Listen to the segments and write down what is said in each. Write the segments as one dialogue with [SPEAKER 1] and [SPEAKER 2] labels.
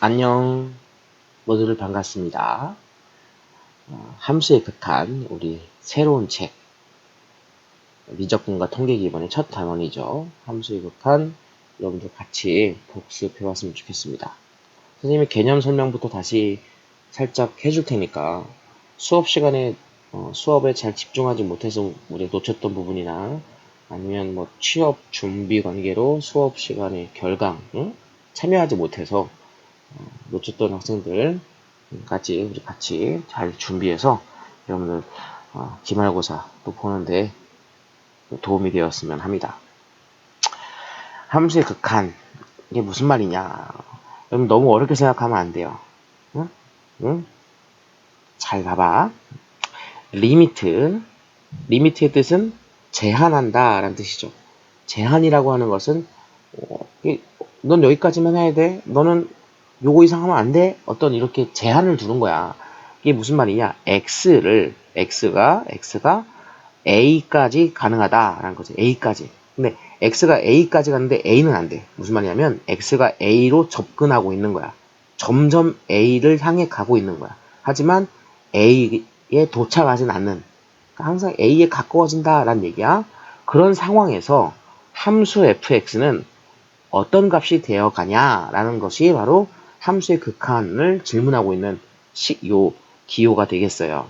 [SPEAKER 1] 안녕, 모두들 반갑습니다. 함수의 극한, 우리 새로운 책, 미적분과 통계 기본의 첫 단원이죠. 함수의 극한, 여러분들 같이 복습해봤으면 좋겠습니다. 선생님이 개념 설명부터 다시 살짝 해줄 테니까 수업 시간에 수업에 잘 집중하지 못해서 우리 놓쳤던 부분이나 아니면 뭐 취업 준비 관계로 수업 시간에 결강, 참여하지 못해서 놓쳤던 학생들 우리 같이 잘 준비해서 여러분들 기말고사 또 보는데 도움이 되었으면 합니다. 함수의 극한, 이게 무슨 말이냐? 여러분 너무 어렵게 생각하면 안 돼요. 응? 응? 잘 봐봐. 리미트의 뜻은 제한한다 라는 뜻이죠. 제한이라고 하는 것은 넌 여기까지만 해야 돼. 너는 요거 이상 하면 안 돼. 어떤 이렇게 제한을 두는 거야. 이게 무슨 말이냐? x가 a까지 가능하다라는 거지. a까지. 근데 x가 a까지 가는데 a는 안 돼. 무슨 말이냐면 x가 a로 접근하고 있는 거야. 점점 a를 향해 가고 있는 거야. 하지만 a에 도착하진 않는. 그러니까 항상 a에 가까워진다라는 얘기야. 그런 상황에서 함수 fx는 어떤 값이 되어 가냐라는 것이 바로 함수의 극한을 질문하고 있는 기호가 되겠어요.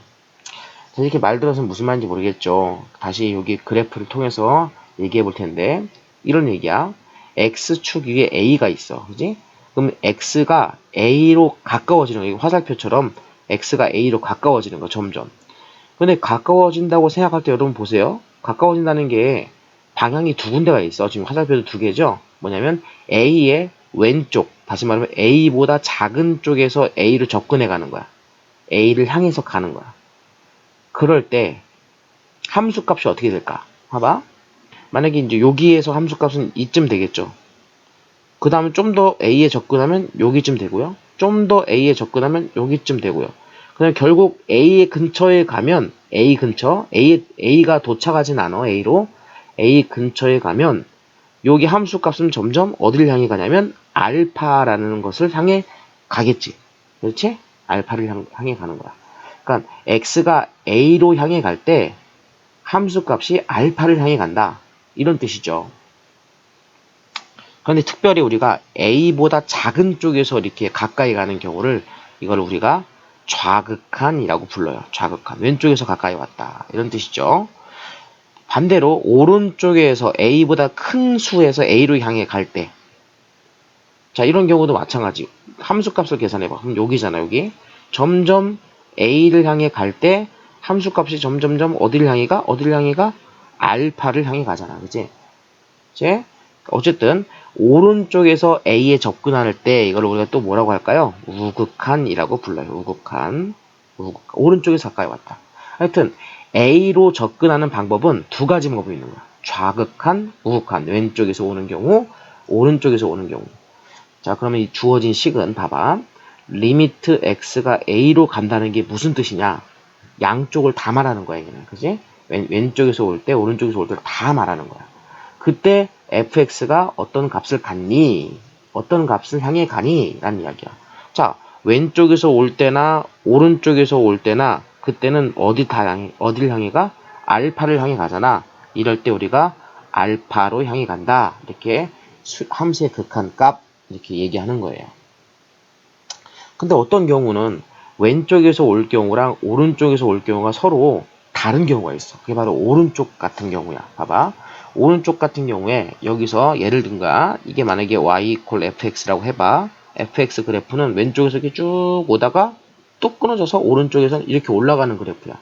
[SPEAKER 1] 이렇게 말 들어서 무슨 말인지 모르겠죠. 다시 여기 그래프를 통해서 얘기해 볼 텐데, 이런 얘기야. x축 위에 a가 있어. 그지? 그럼 x가 a로 가까워지는 거, 화살표처럼 x가 a로 가까워지는 거, 점점. 근데 가까워진다고 생각할 때 여러분 보세요. 가까워진다는 게 방향이 두 군데가 있어. 지금 화살표도 두 개죠. 뭐냐면 A의 왼쪽, 다시 말하면 A보다 작은 쪽에서 A로 접근해 가는 거야. A를 향해서 가는 거야. 그럴 때 함수값이 어떻게 될까? 봐봐. 만약에 이제 여기에서 함수값은 이쯤 되겠죠. 그 다음에 좀 더 A에 접근하면 여기쯤 되고요. 좀 더 A에 접근하면 여기쯤 되고요. 그냥 결국 A 근처에 가면 A 근처, A가 도착하진 않아. A로 A 근처에 가면 여기 함수 값은 점점 어디를 향해 가냐면 알파라는 것을 향해 가겠지. 그렇지? 알파를 향해 가는 거야. 그러니까 x가 a로 향해 갈 때 함수 값이 알파를 향해 간다. 이런 뜻이죠. 그런데 특별히 우리가 a보다 작은 쪽에서 이렇게 가까이 가는 경우를 이걸 우리가 좌극한이라고 불러요. 좌극한. 왼쪽에서 가까이 왔다. 이런 뜻이죠. 반대로 오른쪽에서 a보다 큰 수에서 a로 향해 갈 때, 자, 이런 경우도 마찬가지. 함수값을 계산해봐. 그럼 여기잖아, 여기. 점점 a를 향해 갈 때 함수값이 점점점 어디를 향해 가? 알파를 향해 가잖아. 그치? 이제 어쨌든 오른쪽에서 a에 접근할 때 이걸 우리가 또 뭐라고 할까요? 우극한이라고 불러요. 우극한. 오른쪽에서 가까이 왔다. 하여튼 a로 접근하는 방법은 두 가지 방법이 있는 거야. 좌극한, 우극한. 왼쪽에서 오는 경우, 오른쪽에서 오는 경우. 자, 그러면 이 주어진 식은 봐봐. 리미트 x가 a로 간다는 게 무슨 뜻이냐? 양쪽을 다 말하는 거야, 이거는. 그지? 왼쪽에서 올 때, 오른쪽에서 올 때 다 말하는 거야. 그때 fx가 어떤 값을 갖니? 어떤 값을 향해 가니? 라는 이야기야. 자, 왼쪽에서 올 때나 오른쪽에서 올 때나 그때는 어디를 향해 가? 알파를 향해 가잖아. 이럴 때 우리가 알파로 향해 간다. 이렇게 함수의 극한 값 이렇게 얘기하는 거예요. 근데 어떤 경우는 왼쪽에서 올 경우랑 오른쪽에서 올 경우가 서로 다른 경우가 있어. 그게 바로 오른쪽 같은 경우야. 봐봐. 오른쪽 같은 경우에 여기서 예를 든가 이게 만약에 y equal fx라고 해봐. fx 그래프는 왼쪽에서 이렇게 쭉 오다가 또 끊어져서 오른쪽에서 이렇게 올라가는 그래프야.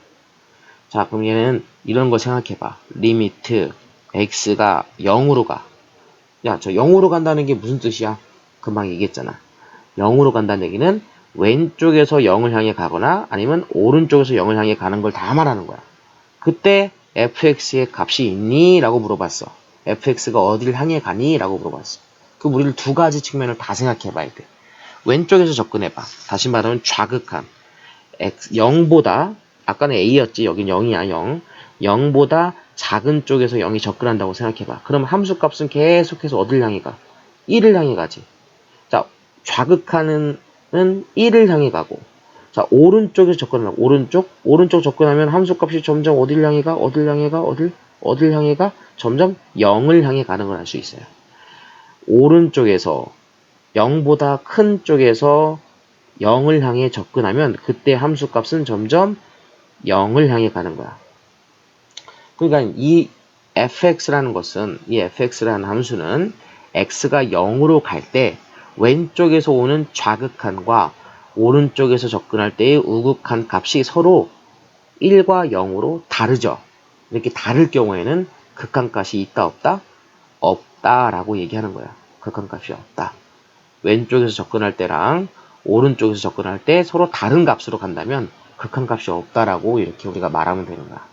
[SPEAKER 1] 자, 그럼 얘는 이런 거 생각해봐. 리미트 x가 0으로 가. 야, 저 0으로 간다는 게 무슨 뜻이야? 금방 얘기했잖아. 0으로 간다는 얘기는 왼쪽에서 0을 향해 가거나 아니면 오른쪽에서 0을 향해 가는 걸 다 말하는 거야. 그때 fx의 값이 있니? 라고 물어봤어. fx가 어디를 향해 가니? 라고 물어봤어. 그럼 우리를 두 가지 측면을 다 생각해 봐야 돼. 왼쪽에서 접근해봐. 다시 말하면 좌극한. 0보다, 아까는 a였지, 여긴 0이야, 0. 0보다 작은 쪽에서 0이 접근한다고 생각해봐. 그럼 함수값은 계속해서 어디를 향해 가? 1을 향해 가지. 자, 좌극하는 1을 향해 가고, 자, 오른쪽에서 접근하면, 오른쪽 접근하면 함수값이 점점 어딜 향해 가? 어딜 향해 가? 점점 0을 향해 가는 걸 알 수 있어요. 오른쪽에서 0보다 큰 쪽에서 0을 향해 접근하면 그때 함수값은 점점 0을 향해 가는 거야. 그러니까 이 fx라는 것은, 이 fx라는 함수는 x가 0으로 갈 때 왼쪽에서 오는 좌극한과 오른쪽에서 접근할 때의 우극한 값이 서로 1과 0으로 다르죠. 이렇게 다를 경우에는 극한값이 있다 없다? 없다라고 얘기하는 거야. 극한값이 없다. 왼쪽에서 접근할 때랑 오른쪽에서 접근할 때 서로 다른 값으로 간다면 극한값이 없다라고 이렇게 우리가 말하면 되는 거야.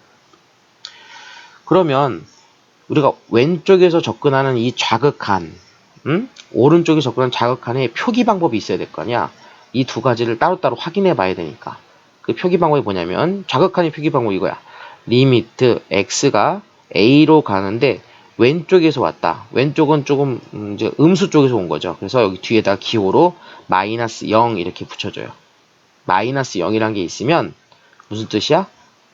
[SPEAKER 1] 그러면 우리가 왼쪽에서 접근하는 이 좌극한, 오른쪽에서 접근하는 좌극한의 표기 방법이 있어야 될 거 아니야. 이 두 가지를 따로따로 확인해 봐야 되니까. 그 표기 방법이 뭐냐면 좌극한의 표기 방법이 이거야. 리미트 x가 a로 가는데 왼쪽에서 왔다. 왼쪽은 조금 이제 음수 쪽에서 온 거죠. 그래서 여기 뒤에다 기호로 마이너스 0 이렇게 붙여줘요. 마이너스 0이란 게 있으면 무슨 뜻이야?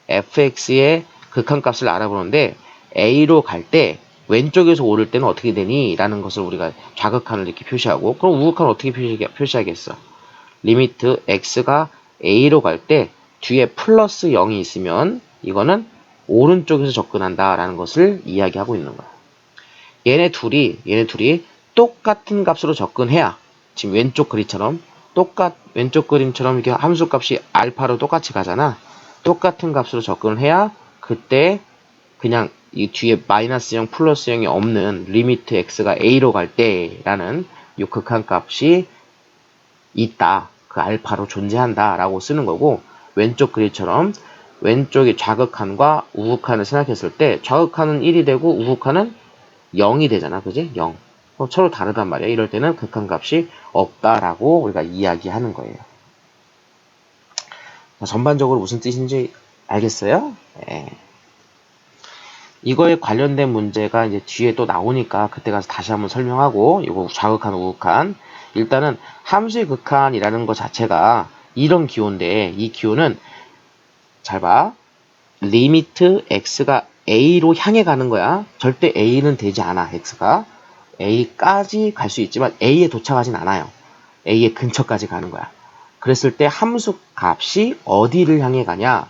[SPEAKER 1] fx의 극한값을 알아보는데 a로 갈 때 왼쪽에서 오를 때는 어떻게 되니? 라는 것을 우리가 좌극한을 이렇게 표시하고, 그럼 우극한을 어떻게 표시하겠어? 리미트 x가 a로 갈 때 뒤에 플러스 0이 있으면 이거는 오른쪽에서 접근한다 라는 것을 이야기하고 있는 거야. 얘네 둘이 똑같은 값으로 접근해야, 지금 왼쪽 그림처럼 이렇게 함수값이 알파로 똑같이 가잖아. 똑같은 값으로 접근을 해야 그때 그냥 이 뒤에 마이너스 0 플러스 0이 없는 리미트 x가 a로 갈 때라는 이 극한값이 있다. 그 알파로 존재한다 라고 쓰는 거고, 왼쪽 그림처럼 왼쪽이 좌극한과 우극한을 생각했을 때 좌극한은 1이 되고 우극한은 0이 되잖아. 그지? 0. 서로 다르단 말이야. 이럴 때는 극한값이 없다라고 우리가 이야기하는 거예요. 전반적으로 무슨 뜻인지 알겠어요? 네. 이거에 관련된 문제가 이제 뒤에 또 나오니까 그때 가서 다시 한번 설명하고, 이거 좌극한, 우극한. 일단은 함수의 극한이라는 것 자체가 이런 기호인데, 이 기호는 잘 봐. 리미트 x가 a로 향해 가는 거야. 절대 a는 되지 않아. x가 a까지 갈 수 있지만 a에 도착하진 않아요. a의 근처까지 가는 거야. 그랬을 때 함수 값이 어디를 향해 가냐?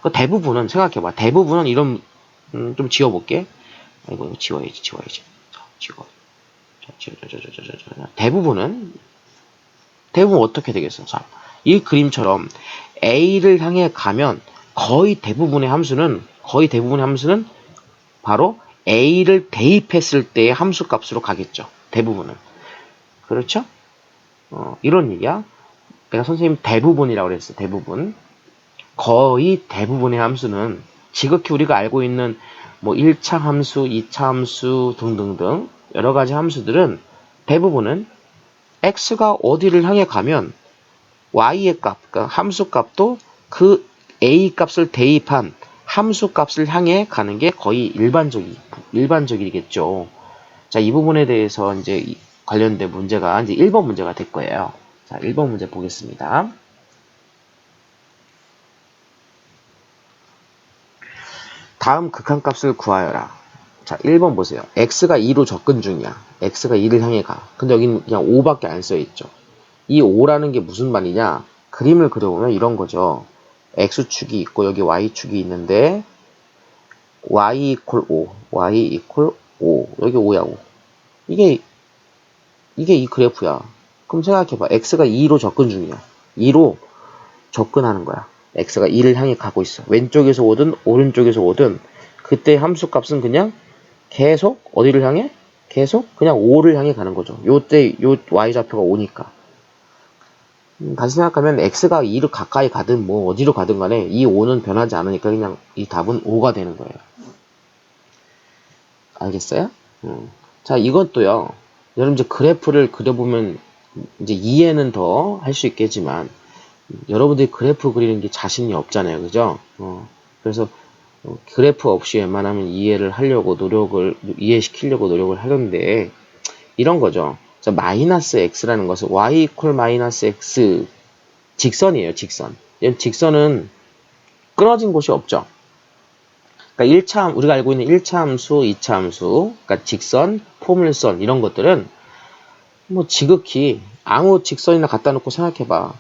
[SPEAKER 1] 그 대부분은 생각해봐. 대부분은 이런 좀 지워볼게. 이거 지워야지. 지워. 대부분은 어떻게 되겠어? 자, 이 그림처럼 a를 향해 가면 거의 대부분의 함수는 바로 a를 대입했을 때의 함수 값으로 가겠죠. 대부분은. 그렇죠? 이런 얘기야. 내가 선생님 대부분이라고 그랬어. 대부분. 거의 대부분의 함수는 지극히 우리가 알고 있는 뭐 1차 함수, 2차 함수 등등등 여러 가지 함수들은 대부분은 x가 어디를 향해 가면 y의 값, 그러니까 함수 값도 그 a 값을 대입한 함수 값을 향해 가는 게 거의 일반적이겠죠. 자, 이 부분에 대해서 이제 관련된 문제가 이제 1번 문제가 될 거예요. 자, 1번 문제 보겠습니다. 다음 극한값을 구하여라. 자, 1번 보세요. x가 2로 접근 중이야. x가 2를 향해 가. 근데 여기는 그냥 5밖에 안 써있죠. 이 5라는 게 무슨 말이냐? 그림을 그려보면 이런 거죠. x축이 있고 여기 y축이 있는데 y 이퀄 5, y 이퀄 5, 여기 5야 5. 이게 이 그래프야. 그럼 생각해봐. x가 2로 접근 중이야. 2로 접근하는 거야. x가 2를 향해 가고 있어. 왼쪽에서 오든 오른쪽에서 오든 그때 함수값은 그냥 계속 어디를 향해? 계속 그냥 5를 향해 가는 거죠. 요때 요 y좌표가 5니까. 다시 생각하면 x가 2를 가까이 가든 뭐 어디로 가든 간에 이 5는 변하지 않으니까 그냥 이 답은 5가 되는 거예요. 알겠어요? 자, 이것도요. 여러분 이제 그래프를 그려보면 이제 이해는 더 할 수 있겠지만 여러분들이 그래프 그리는 게 자신이 없잖아요. 그죠? 그래서 그래프 없이 웬만하면 이해시키려고 노력을 하는데 이런 거죠. 자, 마이너스 x라는 것은 y 이퀄 마이너스 x 직선이에요, 직선. 직선은 끊어진 곳이 없죠. 그러니까 1차, 우리가 알고 있는 1차 함수, 2차 함수, 그러니까 직선, 포물선, 이런 것들은 뭐 지극히 아무 직선이나 갖다 놓고 생각해봐.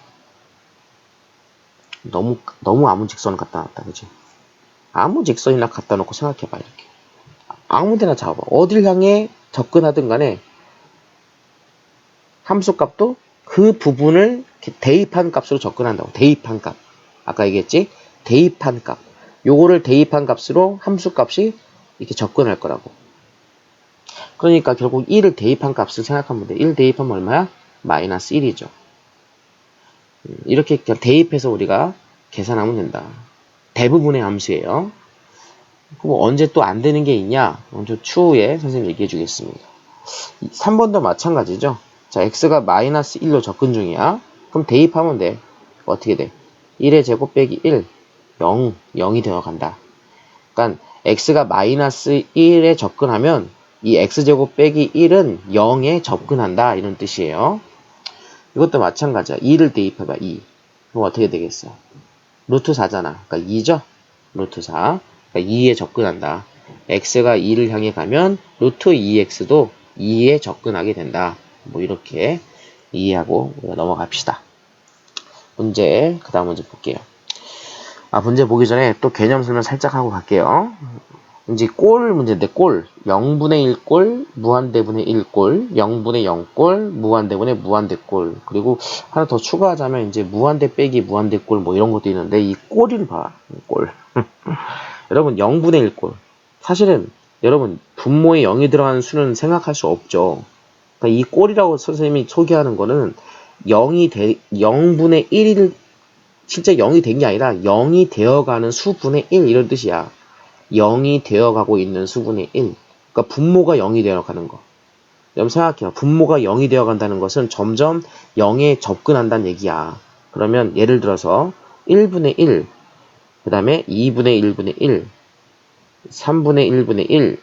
[SPEAKER 1] 너무 아무 직선을 갖다 놨다, 그지? 아무 직선이나 갖다 놓고 생각해봐, 이렇게. 아무 데나 잡아봐. 어딜 향해 접근하든 간에 함수 값도 그 부분을 대입한 값으로 접근한다고. 대입한 값. 아까 얘기했지? 대입한 값. 요거를 대입한 값으로 함수 값이 이렇게 접근할 거라고. 그러니까 결국 1을 대입한 값을 생각하면 돼. 1 대입하면 얼마야? 마이너스 1이죠. 이렇게 대입해서 우리가 계산하면 된다. 대부분의 함수예요. 그럼 언제 또 안 되는 게 있냐? 먼저 추후에 선생님이 얘기해 주겠습니다. 3번도 마찬가지죠. 자, x가 마이너스 1로 접근 중이야. 그럼 대입하면 돼. 어떻게 돼? 1의 제곱 빼기 1, 0, 0이 되어간다. 그러니까 x가 마이너스 1에 접근하면 이 x제곱 빼기 1은 0에 접근한다. 이런 뜻이에요. 이것도 마찬가지야. 2를 대입해봐. 2. 그럼 어떻게 되겠어? 루트 4잖아. 그러니까 2죠? 루트 4. 그러니까 2에 접근한다. x가 2를 향해 가면 루트 2x도 2에 접근하게 된다. 뭐 이렇게 이해하고 넘어갑시다. 문제, 그 다음 문제 볼게요. 문제 보기 전에 또 개념 설명 살짝 하고 갈게요. 이제 꼴 문제인데, 꼴. 0분의 1꼴, 무한대분의 1꼴, 0분의 0꼴, 무한대분의 무한대꼴. 그리고 하나 더 추가하자면, 이제 무한대 빼기 무한대꼴 뭐 이런 것도 있는데, 이 꼴을 봐. 꼴. 여러분, 0분의 1꼴. 사실은, 여러분, 분모에 0이 들어가는 수는 생각할 수 없죠. 그러니까 이 꼴이라고 선생님이 소개하는 거는 0분의 1을 실제 0이 된 게 아니라 0이 되어가는 수분의 1 이런 뜻이야. 0이 되어가고 있는 수분의 1. 그러니까 분모가 0이 되어가는 거. 여러분 생각해요. 분모가 0이 되어간다는 것은 점점 0에 접근한다는 얘기야. 그러면 예를 들어서 1분의 1, 그 다음에 2분의 1분의 1, 3분의 1분의 1,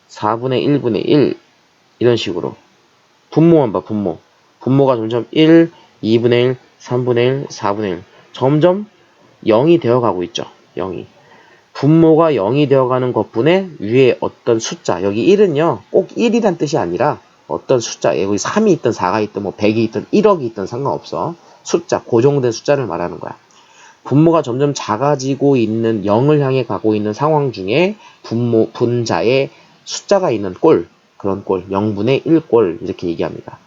[SPEAKER 1] 4분의 1분의 1 이런 식으로 분모만 봐, 분모. 분모가 점점 1, 2분의 1, 3분의 1, 4분의 1 점점 0이 되어가고 있죠. 0이. 분모가 0이 되어가는 것분에 위에 어떤 숫자, 여기 1은요, 꼭 1이란 뜻이 아니라 어떤 숫자, 여기 3이 있든 4가 있든 뭐 100이 있든 1억이 있든 상관없어. 숫자, 고정된 숫자를 말하는 거야. 분모가 점점 작아지고 있는 0을 향해 가고 있는 상황 중에 분자의 숫자가 있는 꼴, 그런 꼴, 0분의 1꼴 이렇게 얘기합니다.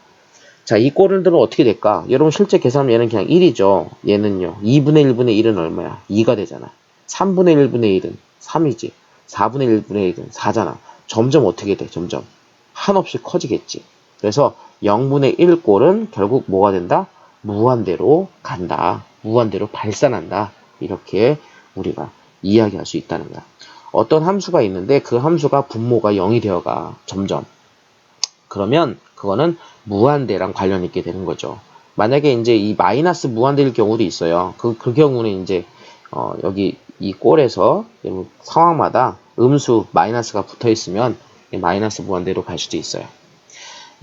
[SPEAKER 1] 자, 이 꼴들은 어떻게 될까? 여러분 실제 계산하면 얘는 그냥 1이죠. 얘는요. 2분의 1분의 1은 얼마야? 2가 되잖아. 3분의 1분의 1은 3이지. 4분의 1분의 1은 4잖아. 점점 어떻게 돼? 점점 한없이 커지겠지. 그래서 0분의 1꼴은 결국 뭐가 된다? 무한대로 간다. 무한대로 발산한다. 이렇게 우리가 이야기할 수 있다는 거야. 어떤 함수가 있는데 그 함수가 분모가 0이 되어가 점점. 그러면 그거는 무한대랑 관련 있게 되는 거죠. 만약에 이제 이 마이너스 무한대일 경우도 있어요. 그 경우는 이제 여기 이 꼴에서 상황마다 음수 마이너스가 붙어 있으면 마이너스 무한대로 갈 수도 있어요.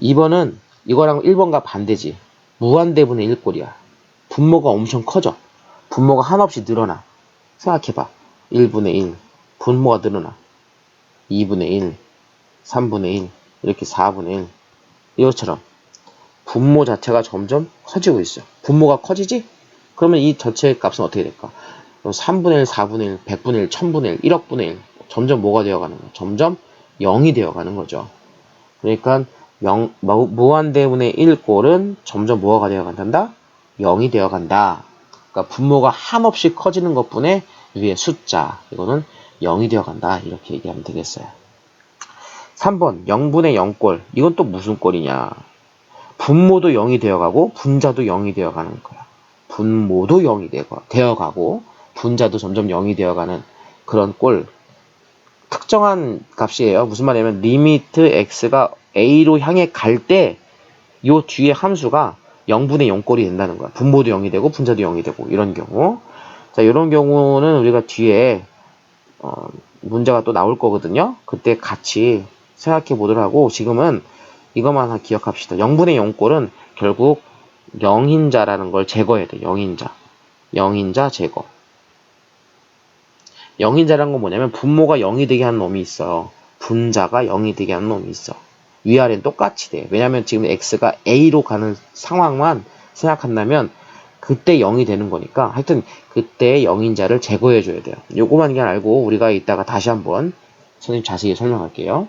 [SPEAKER 1] 2번은 이거랑 1번과 반대지. 무한대분의 1꼴이야. 분모가 엄청 커져. 분모가 한없이 늘어나. 생각해봐. 1분의 1. 분모가 늘어나. 2분의 1. 3분의 1. 이렇게 4분의 1. 이것처럼 분모 자체가 점점 커지고 있어. 분모가 커지지? 그러면 이 전체 값은 어떻게 될까? 3분의 1, 4분의 1, 100분의 1, 1000분의 1, 1억분의 1. 점점 뭐가 되어가는 거야? 점점 0이 되어가는 거죠. 그러니까 무한대분의 1꼴은 점점 뭐가 되어간단다? 0이 되어간다. 그러니까 분모가 한없이 커지는 것뿐에 위에 숫자, 이거는 0이 되어간다. 이렇게 얘기하면 되겠어요. 3번 0분의 0꼴. 이건 또 무슨 꼴이냐? 분모도 0이 되어가고 분자도 0이 되어가는 거야. 분모도 0이 되어가고 분자도 점점 0이 되어가는 그런 꼴. 특정한 값이에요. 무슨 말이냐면 리미트 x가 a로 향해 갈 때 요 뒤에 함수가 0분의 0꼴이 된다는 거야. 분모도 0이 되고 분자도 0이 되고 이런 경우. 자, 이런 경우는 우리가 뒤에 문제가 또 나올 거거든요. 그때 같이 생각해 보도록 하고 지금은 이것만 하나 기억합시다. 0분의 0꼴은 결국 영인자라는 걸 제거해야 돼. 영인자. 영인자 제거. 영인자라는 건 뭐냐면 분모가 0이 되게 하는 놈이 있어요. 분자가 0이 되게 하는 놈이 있어. 위아래는 똑같이 돼. 왜냐면 지금 x가 a로 가는 상황만 생각한다면 그때 0이 되는 거니까 하여튼 그때 영인자를 제거해 줘야 돼요. 요거만 그냥 알고 우리가 이따가 다시 한번 선생님 자세히 설명할게요.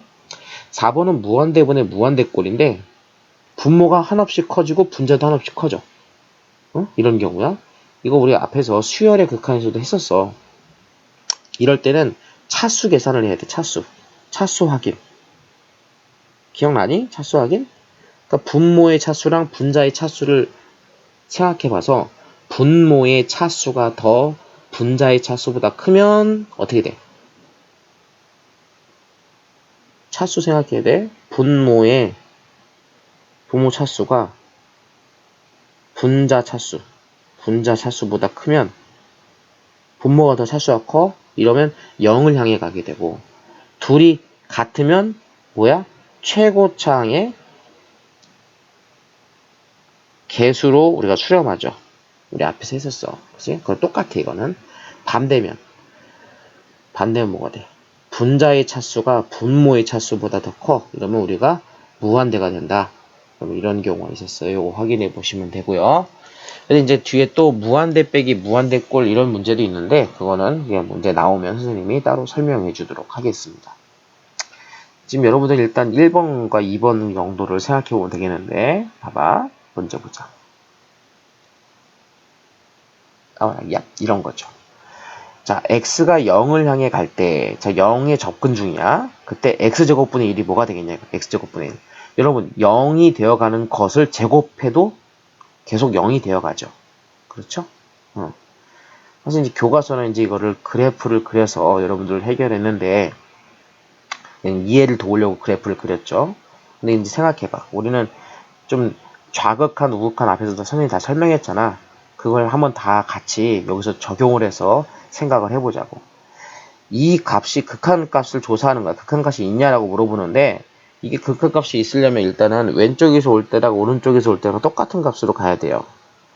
[SPEAKER 1] 4번은 무한대분의 무한대꼴인데 분모가 한없이 커지고 분자도 한없이 커져. 이런 경우야. 이거 우리 앞에서 수열의 극한에서도 했었어. 이럴 때는 차수 계산을 해야 돼. 차수. 차수 확인. 기억나니? 차수 확인? 그러니까 분모의 차수랑 분자의 차수를 생각해봐서 분모의 차수가 더 분자의 차수보다 크면 어떻게 돼? 차수 생각해야 돼. 분모 차수가 분자 차수보다 크면 분모가 더 차수가 커? 이러면 0을 향해 가게 되고 둘이 같으면 뭐야? 최고차항의 개수로 우리가 수렴하죠. 우리 앞에서 했었어. 그치? 그건 똑같아, 이거는. 반대면 뭐가 돼? 분자의 차수가 분모의 차수보다 더 커. 이러면 우리가 무한대가 된다. 그럼 이런 경우가 있었어요. 이거 확인해 보시면 되고요. 근데 이제 뒤에 또 무한대 빼기 무한대꼴 이런 문제도 있는데 그거는 그냥 문제 나오면 선생님이 따로 설명해 주도록 하겠습니다. 지금 여러분들 일단 1번과 2번 정도를 생각해 보면 되겠는데 봐봐. 먼저 보자. 이런 거죠. 자, x가 0을 향해 갈 때, 자, 0에 접근 중이야. 그때 x제곱분의 1이 뭐가 되겠냐? x제곱분의 1. 여러분, 0이 되어가는 것을 제곱해도 계속 0이 되어가죠. 그렇죠? 사실 이제 교과서는 이제 이거를 그래프를 그려서 여러분들 해결했는데, 이해를 도우려고 그래프를 그렸죠. 근데 이제 생각해봐. 우리는 좀 좌극한, 우극한 앞에서도 선생님이 다 설명했잖아. 그걸 한번 다 같이 여기서 적용을 해서 생각을 해보자고. 이 값이 극한값을 조사하는 거야. 극한값이 있냐라고 물어보는데 이게 극한값이 있으려면 일단은 왼쪽에서 올 때랑 오른쪽에서 올 때랑 똑같은 값으로 가야 돼요.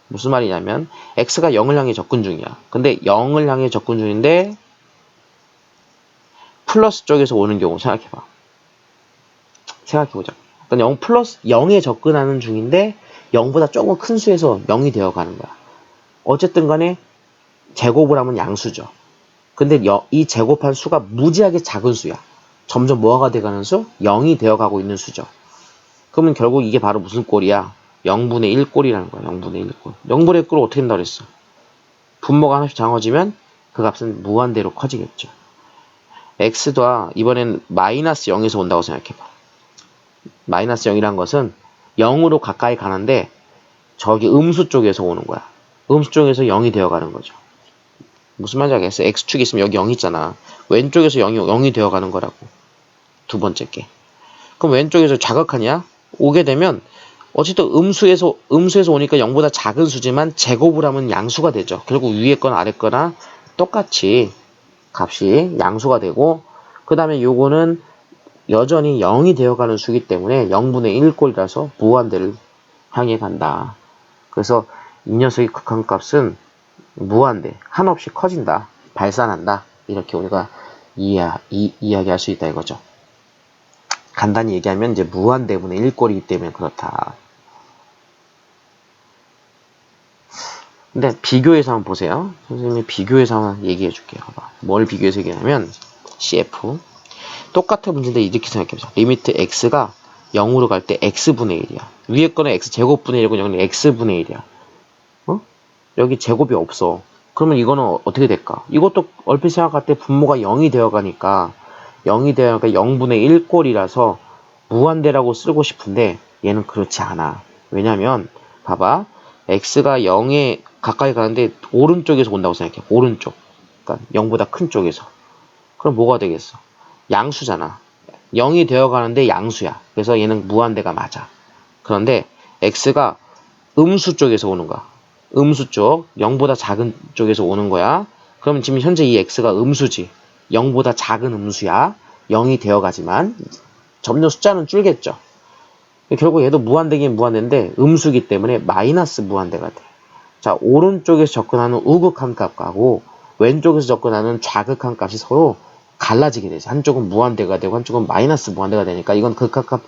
[SPEAKER 1] 무슨 말이냐면 x가 0을 향해 접근 중이야. 근데 0을 향해 접근 중인데 플러스 쪽에서 오는 경우 생각해봐. 생각해보자. 그러니까 0 플러스 0에 접근하는 중인데 0보다 조금 큰 수에서 0이 되어가는 거야. 어쨌든 간에 제곱을 하면 양수죠. 근데 이 제곱한 수가 무지하게 작은 수야. 점점 뭐가 돼가는 수? 0이 되어가고 있는 수죠. 그러면 결국 이게 바로 무슨 꼴이야? 0분의 1 꼴이라는 거야. 0분의 1 꼴. 0분의 1 꼴을 어떻게 된다고 그랬어? 분모가 하나씩 작아지면 그 값은 무한대로 커지겠죠. x도 이번엔 마이너스 0에서 온다고 생각해봐. 마이너스 0이란 것은 0으로 가까이 가는데 저기 음수 쪽에서 오는 거야. 음수 쪽에서 0이 되어가는 거죠. 무슨 말인지 알겠어? x축이 있으면 여기 0 있잖아. 왼쪽에서 0이 되어가는 거라고. 두 번째 게. 그럼 왼쪽에서 자극하냐? 오게 되면 어쨌든 음수에서 오니까 0보다 작은 수지만 제곱을 하면 양수가 되죠. 결국 위에 거나 아래 거나 똑같이 값이 양수가 되고 그 다음에 요거는 여전히 0이 되어가는 수기 때문에 0분의 1꼴이라서 무한대를 향해 간다. 그래서 이 녀석의 극한값은 무한대, 한없이 커진다, 발산한다. 이렇게 우리가 이야기할 수 있다 이거죠. 간단히 얘기하면 이제 무한대분의 1꼴이기 때문에 그렇다. 근데 비교해서 한번 보세요. 선생님이 비교해서 한번 얘기해 줄게요. 봐봐. 뭘 비교해서 얘기하냐면 CF 똑같은 문제인데 이렇게 생각해보자. 리미트 x가 0으로 갈 때 x분의 1이야. 위에 거는 x제곱분의 1이고 여기는 x분의 1이야. 여기 제곱이 없어. 그러면 이거는 어떻게 될까? 이것도 얼핏 생각할 때 분모가 0이 되어가니까 0분의 1꼴이라서 무한대라고 쓰고 싶은데 얘는 그렇지 않아. 왜냐면 봐봐. x가 0에 가까이 가는데 오른쪽에서 온다고 생각해. 오른쪽. 그러니까 0보다 큰 쪽에서. 그럼 뭐가 되겠어? 양수잖아. 0이 되어가는데 양수야. 그래서 얘는 무한대가 맞아. 그런데 x가 음수 쪽에서 오는 거야. 음수 쪽, 0보다 작은 쪽에서 오는 거야. 그럼 지금 현재 이 x가 음수지. 0보다 작은 음수야. 0이 되어가지만 점점 숫자는 줄겠죠. 결국 얘도 무한대긴 무한대인데 음수기 때문에 마이너스 무한대가 돼. 자, 오른쪽에서 접근하는 우극한 값하고 왼쪽에서 접근하는 좌극한 값이 서로 갈라지게 되죠. 한쪽은 무한대가 되고 한쪽은 마이너스 무한대가 되니까 이건 극한값,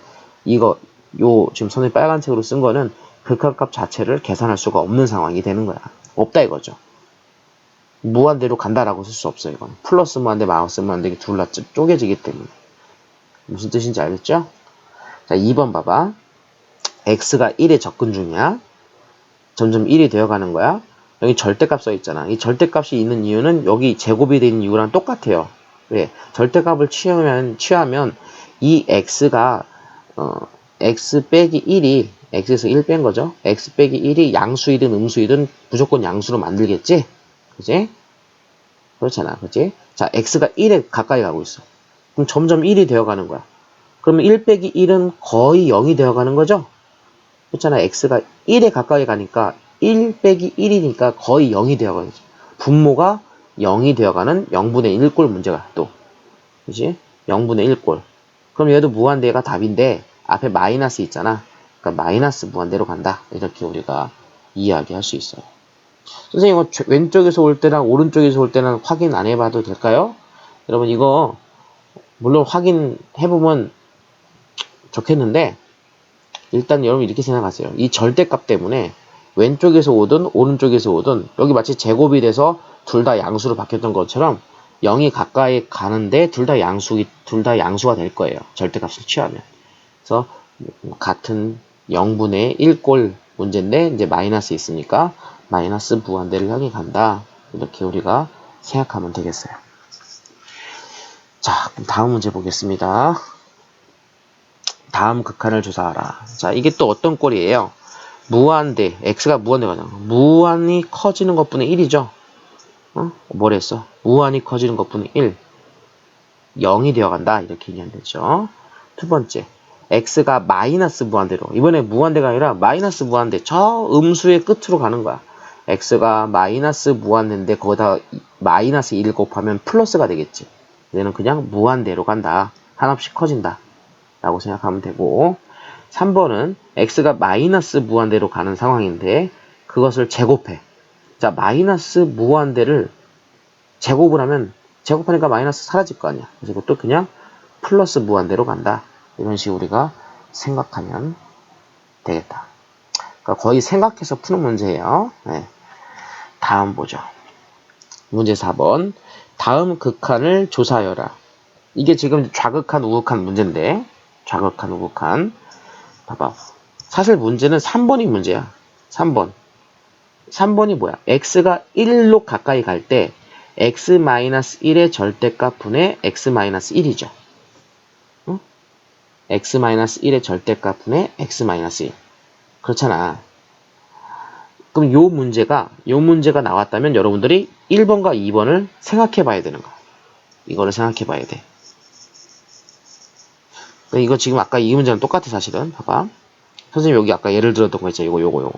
[SPEAKER 1] 이거 지금 선생님 빨간색으로 쓴 거는 극한값 자체를 계산할 수가 없는 상황이 되는 거야. 없다 이거죠. 무한대로 간다라고 쓸 수 없어요. 이건 플러스 무한대, 마이너스 무한대 둘 다 쪼개지기 때문에. 무슨 뜻인지 알겠죠? 자, 2번 봐봐. x가 1에 접근 중이야. 점점 1이 되어가는 거야. 여기 절대값 써 있잖아. 이 절대값이 있는 이유는 여기 제곱이 되는 이유랑 똑같아요. 왜? 절대값을 취하면 이 x가 x 빼기 1이 x에서 1 뺀 거죠. x 빼기 1이 양수이든 음수이든 무조건 양수로 만들겠지? 그지? 그렇잖아. 그지? 자, x가 1에 가까이 가고 있어. 그럼 점점 1이 되어가는 거야. 그러면 1 빼기 1은 거의 0이 되어가는 거죠? 그렇잖아. x가 1에 가까이 가니까 1 빼기 1이니까 거의 0이 되어가는 거죠. 분모가 0이 되어가는 0분의 1꼴 문제가 또. 그치? 0분의 1꼴. 그럼 얘도 무한대가 답인데 앞에 마이너스 있잖아. 그러니까 마이너스 무한대로 간다. 이렇게 우리가 이야기할 수 있어요. 선생님 이거 왼쪽에서 올 때랑 오른쪽에서 올 때는 확인 안 해봐도 될까요? 여러분 이거 물론 확인해보면 좋겠는데 일단 여러분 이렇게 생각하세요. 이 절대값 때문에 왼쪽에서 오든 오른쪽에서 오든 여기 마치 제곱이 돼서 둘 다 양수로 바뀌었던 것처럼 0이 가까이 가는데 둘 다 양수가 될 거예요. 절대값을 취하면. 그래서 같은 0분의 1꼴 문제인데 이제 마이너스 있으니까 마이너스 무한대를 향해 간다. 이렇게 우리가 생각하면 되겠어요. 자, 그럼 다음 문제 보겠습니다. 다음 극한을 조사하라. 자, 이게 또 어떤 꼴이에요? 무한대, x가 무한대가 잖아. 무한이 커지는 것분의 1이죠. 뭐랬어? 무한이 커지는 것분의 1. 0이 되어간다. 이렇게 얘기하면 되죠. 두 번째, x가 마이너스 무한대로. 이번에 무한대가 아니라 마이너스 무한대. 저 음수의 끝으로 가는 거야. x가 마이너스 무한대인데 거기다 마이너스 1 곱하면 플러스가 되겠지. 얘는 그냥 무한대로 간다. 한없이 커진다. 라고 생각하면 되고 3번은 x가 마이너스 무한대로 가는 상황인데 그것을 제곱해. 자, 마이너스 무한대를 제곱을 하면 제곱하니까 마이너스 사라질 거 아니야. 그래서 이것도 그냥 플러스 무한대로 간다. 이런 식으로 우리가 생각하면 되겠다. 그러니까 거의 생각해서 푸는 문제예요. 네. 다음 보죠. 문제 4번. 다음 극한을 조사하여라. 이게 지금 좌극한, 우극한 문제인데 좌극한, 우극한. 봐봐. 사실 문제는 3번이 문제야. 3번. 3번이 뭐야? x가 1로 가까이 갈 때 x-1의 절대값 분의 x-1이죠. 응? x-1의 절대값 분의 x-1. 그렇잖아. 그럼 요 문제가 나왔다면 여러분들이 1번과 2번을 생각해 봐야 되는 거야. 이거를 생각해 봐야 돼. 이거 지금 아까 이 문제랑 똑같아 사실은. 봐봐. 선생님 여기 아까 예를 들었던 거 있죠. 요거.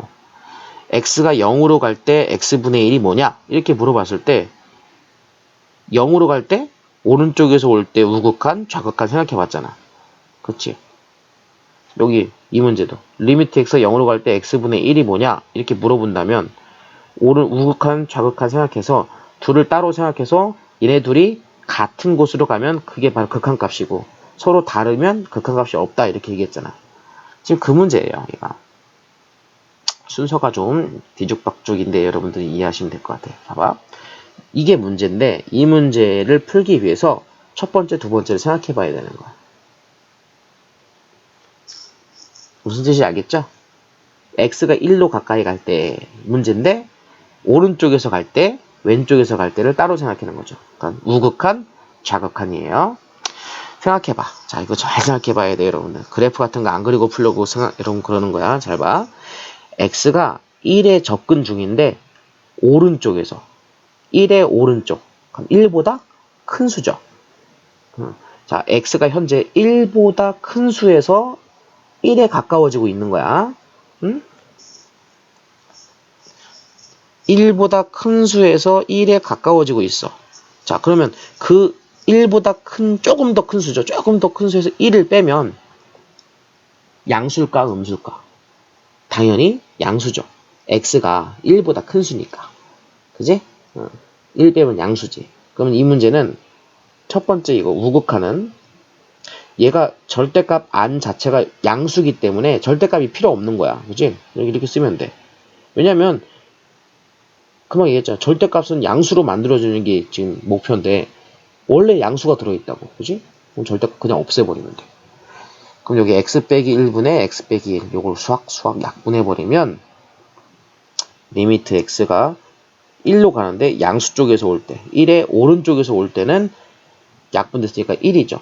[SPEAKER 1] x가 0으로 갈 때 x분의 1이 뭐냐? 이렇게 물어봤을 때 0으로 갈 때 오른쪽에서 올 때 우극한, 좌극한 생각해 봤잖아. 그치? 여기 이 문제도 리미트 x가 0으로 갈 때 x분의 1이 뭐냐? 이렇게 물어본다면 우극한, 좌극한 생각해서 둘을 따로 생각해서 얘네 둘이 같은 곳으로 가면 그게 바로 극한값이고 서로 다르면 극한값이 없다 이렇게 얘기했잖아. 지금 그 문제예요. 얘가. 순서가 좀 뒤죽박죽인데 여러분들이 이해하시면 될 것 같아요. 봐봐. 이게 문제인데 이 문제를 풀기 위해서 첫 번째, 두 번째를 생각해 봐야 되는 거야. 무슨 뜻인지 알겠죠? x가 1로 가까이 갈 때 문제인데 오른쪽에서 갈 때, 왼쪽에서 갈 때를 따로 생각하는 거죠. 그러니까 우극한, 좌극한이에요. 생각해봐. 자, 이거 잘 생각해봐야 돼요, 여러분들. 그래프 같은 거 안 그리고 풀려고 여러분 그러는 거야. 잘 봐. x가 1에 접근 중인데 오른쪽에서 1의 오른쪽 그럼 1보다 큰 수죠. 자, x가 현재 1보다 큰 수에서 1에 가까워지고 있는 거야. 1보다 큰 수에서 1에 가까워지고 있어. 자, 그러면 그 1보다 큰 조금 더 큰 수죠. 조금 더 큰 수에서 1을 빼면 양수일까 음수일까? 당연히 양수죠. x가 1보다 큰 수니까. 그지? 1 빼면 양수지. 그러면 이 문제는 첫 번째 이거 우극하는 얘가 절대값 안 자체가 양수기 때문에 절대값이 필요 없는 거야. 그지? 이렇게 쓰면 돼. 왜냐면 금방 얘기했잖아. 절대값은 양수로 만들어주는 게 지금 목표인데 원래 양수가 들어있다고. 그지? 그럼 절대값 그냥 없애버리면 돼. 그럼 여기 x 빼기 1분의 x 빼기 1 요걸 수학 약분해버리면 리미트 x가 1로 가는데 양수 쪽에서 올 때 1의 오른쪽에서 올 때는 약분됐으니까 1이죠.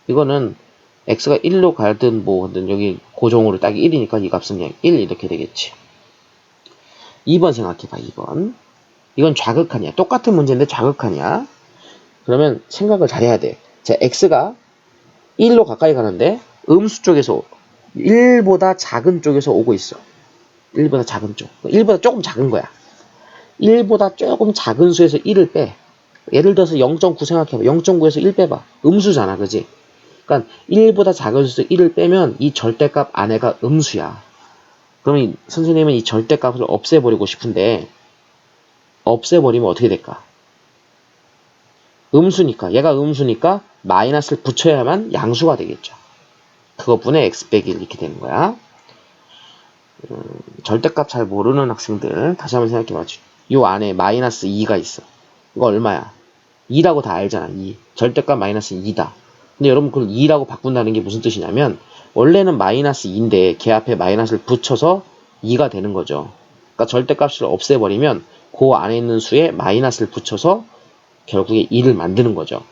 [SPEAKER 1] 이거는 x가 1로 가든 뭐든 여기 고정으로 딱 1이니까 이 값은 그냥 1 이렇게 되겠지. 2번 생각해봐. 2번. 이건 좌극한이야. 똑같은 문제인데 좌극한이야. 그러면 생각을 잘해야 돼. 자, x가 1로 가까이 가는데 음수 쪽에서 1보다 작은 쪽에서 오고 있어. 1보다 작은 쪽. 1보다 조금 작은 거야. 1보다 조금 작은 수에서 1을 빼. 예를 들어서 0.9 생각해봐. 0.9에서 1 빼봐. 음수잖아. 그지? 그러니까 1보다 작은 수에서 1을 빼면 이 절대값 안에가 음수야. 그러면 선생님은 이 절대값을 없애버리고 싶은데 없애버리면 어떻게 될까? 음수니까 얘가 음수니까 마이너스를 붙여야만 양수가 되겠죠. 그것분의 x 빼기 1 이렇게 되는 거야. 절대값 잘 모르는 학생들 다시 한번 생각해봐. 요 안에 마이너스 2가 있어. 이거 얼마야? 2라고 다 알잖아. 2. 절대값 마이너스 2다. 근데 여러분 그걸 2라고 바꾼다는 게 무슨 뜻이냐면 원래는 마이너스 2인데 걔 앞에 마이너스를 붙여서 2가 되는 거죠. 그러니까 절대값을 없애버리면 그 안에 있는 수에 마이너스를 붙여서 결국에 2를 만드는 거죠.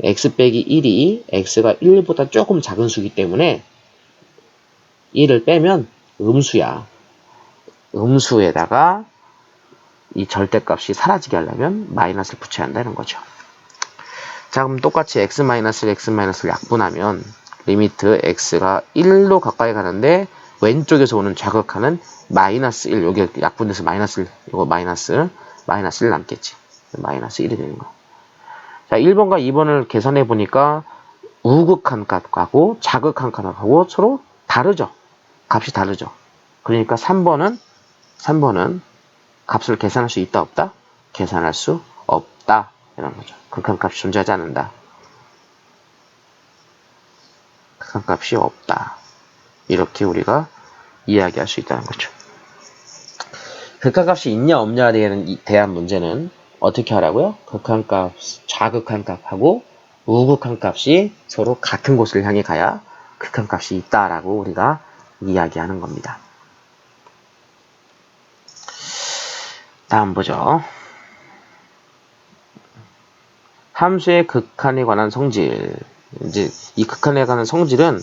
[SPEAKER 1] x 빼기 1이 x가 1보다 조금 작은 수이기 때문에 1을 빼면 음수야. 음수에다가 이 절대값이 사라지게 하려면 마이너스를 붙여야 한다는 거죠. 자, 그럼 똑같이 x-를 약분하면 리미트 x가 1로 가까이 가는데 왼쪽에서 오는 좌극하는 마이너스 1, 여기 약분돼서 마이너스 1, 이거 마이너스 1 남겠지. 마이너스 1이 되는 거. 자, 1번과 2번을 계산해 보니까 우극한 값하고 자극한 값하고 서로 다르죠. 값이 다르죠. 그러니까 3번은 값을 계산할 수 있다 없다? 계산할 수 없다. 이런 거죠. 극한값이 존재하지 않는다. 극한값이 없다. 이렇게 우리가 이야기할 수 있다는 거죠. 극한값이 있냐 없냐에 대한 문제는 어떻게 하라고요? 극한값, 좌극한값하고 우극한값이 서로 같은 곳을 향해 가야 극한값이 있다라고 우리가 이야기하는 겁니다. 다음 보죠. 함수의 극한에 관한 성질. 이제 이 극한에 관한 성질은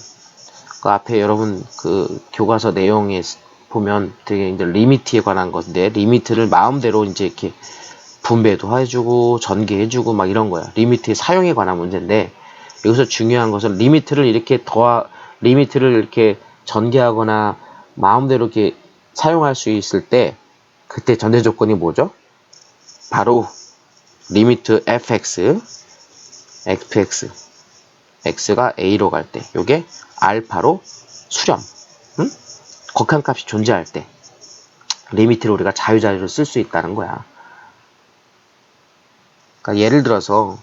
[SPEAKER 1] 그 앞에 여러분 그 교과서 내용에 보면 되게 이제 리미트에 관한 건데 리미트를 마음대로 이제 이렇게 분배도 해주고 전개해주고 막 이런 거야. 리미트의 사용에 관한 문제인데 여기서 중요한 것은 리미트를 이렇게 전개하거나 마음대로 이렇게 사용할 수 있을 때 그때 전제 조건이 뭐죠? 바로 리미트 fx, x가 a로 갈 때, 요게 알파로 수렴, 극한값이 존재할 때 리미트를 우리가 자유자재로 쓸 수 있다는 거야. 그러니까 예를 들어서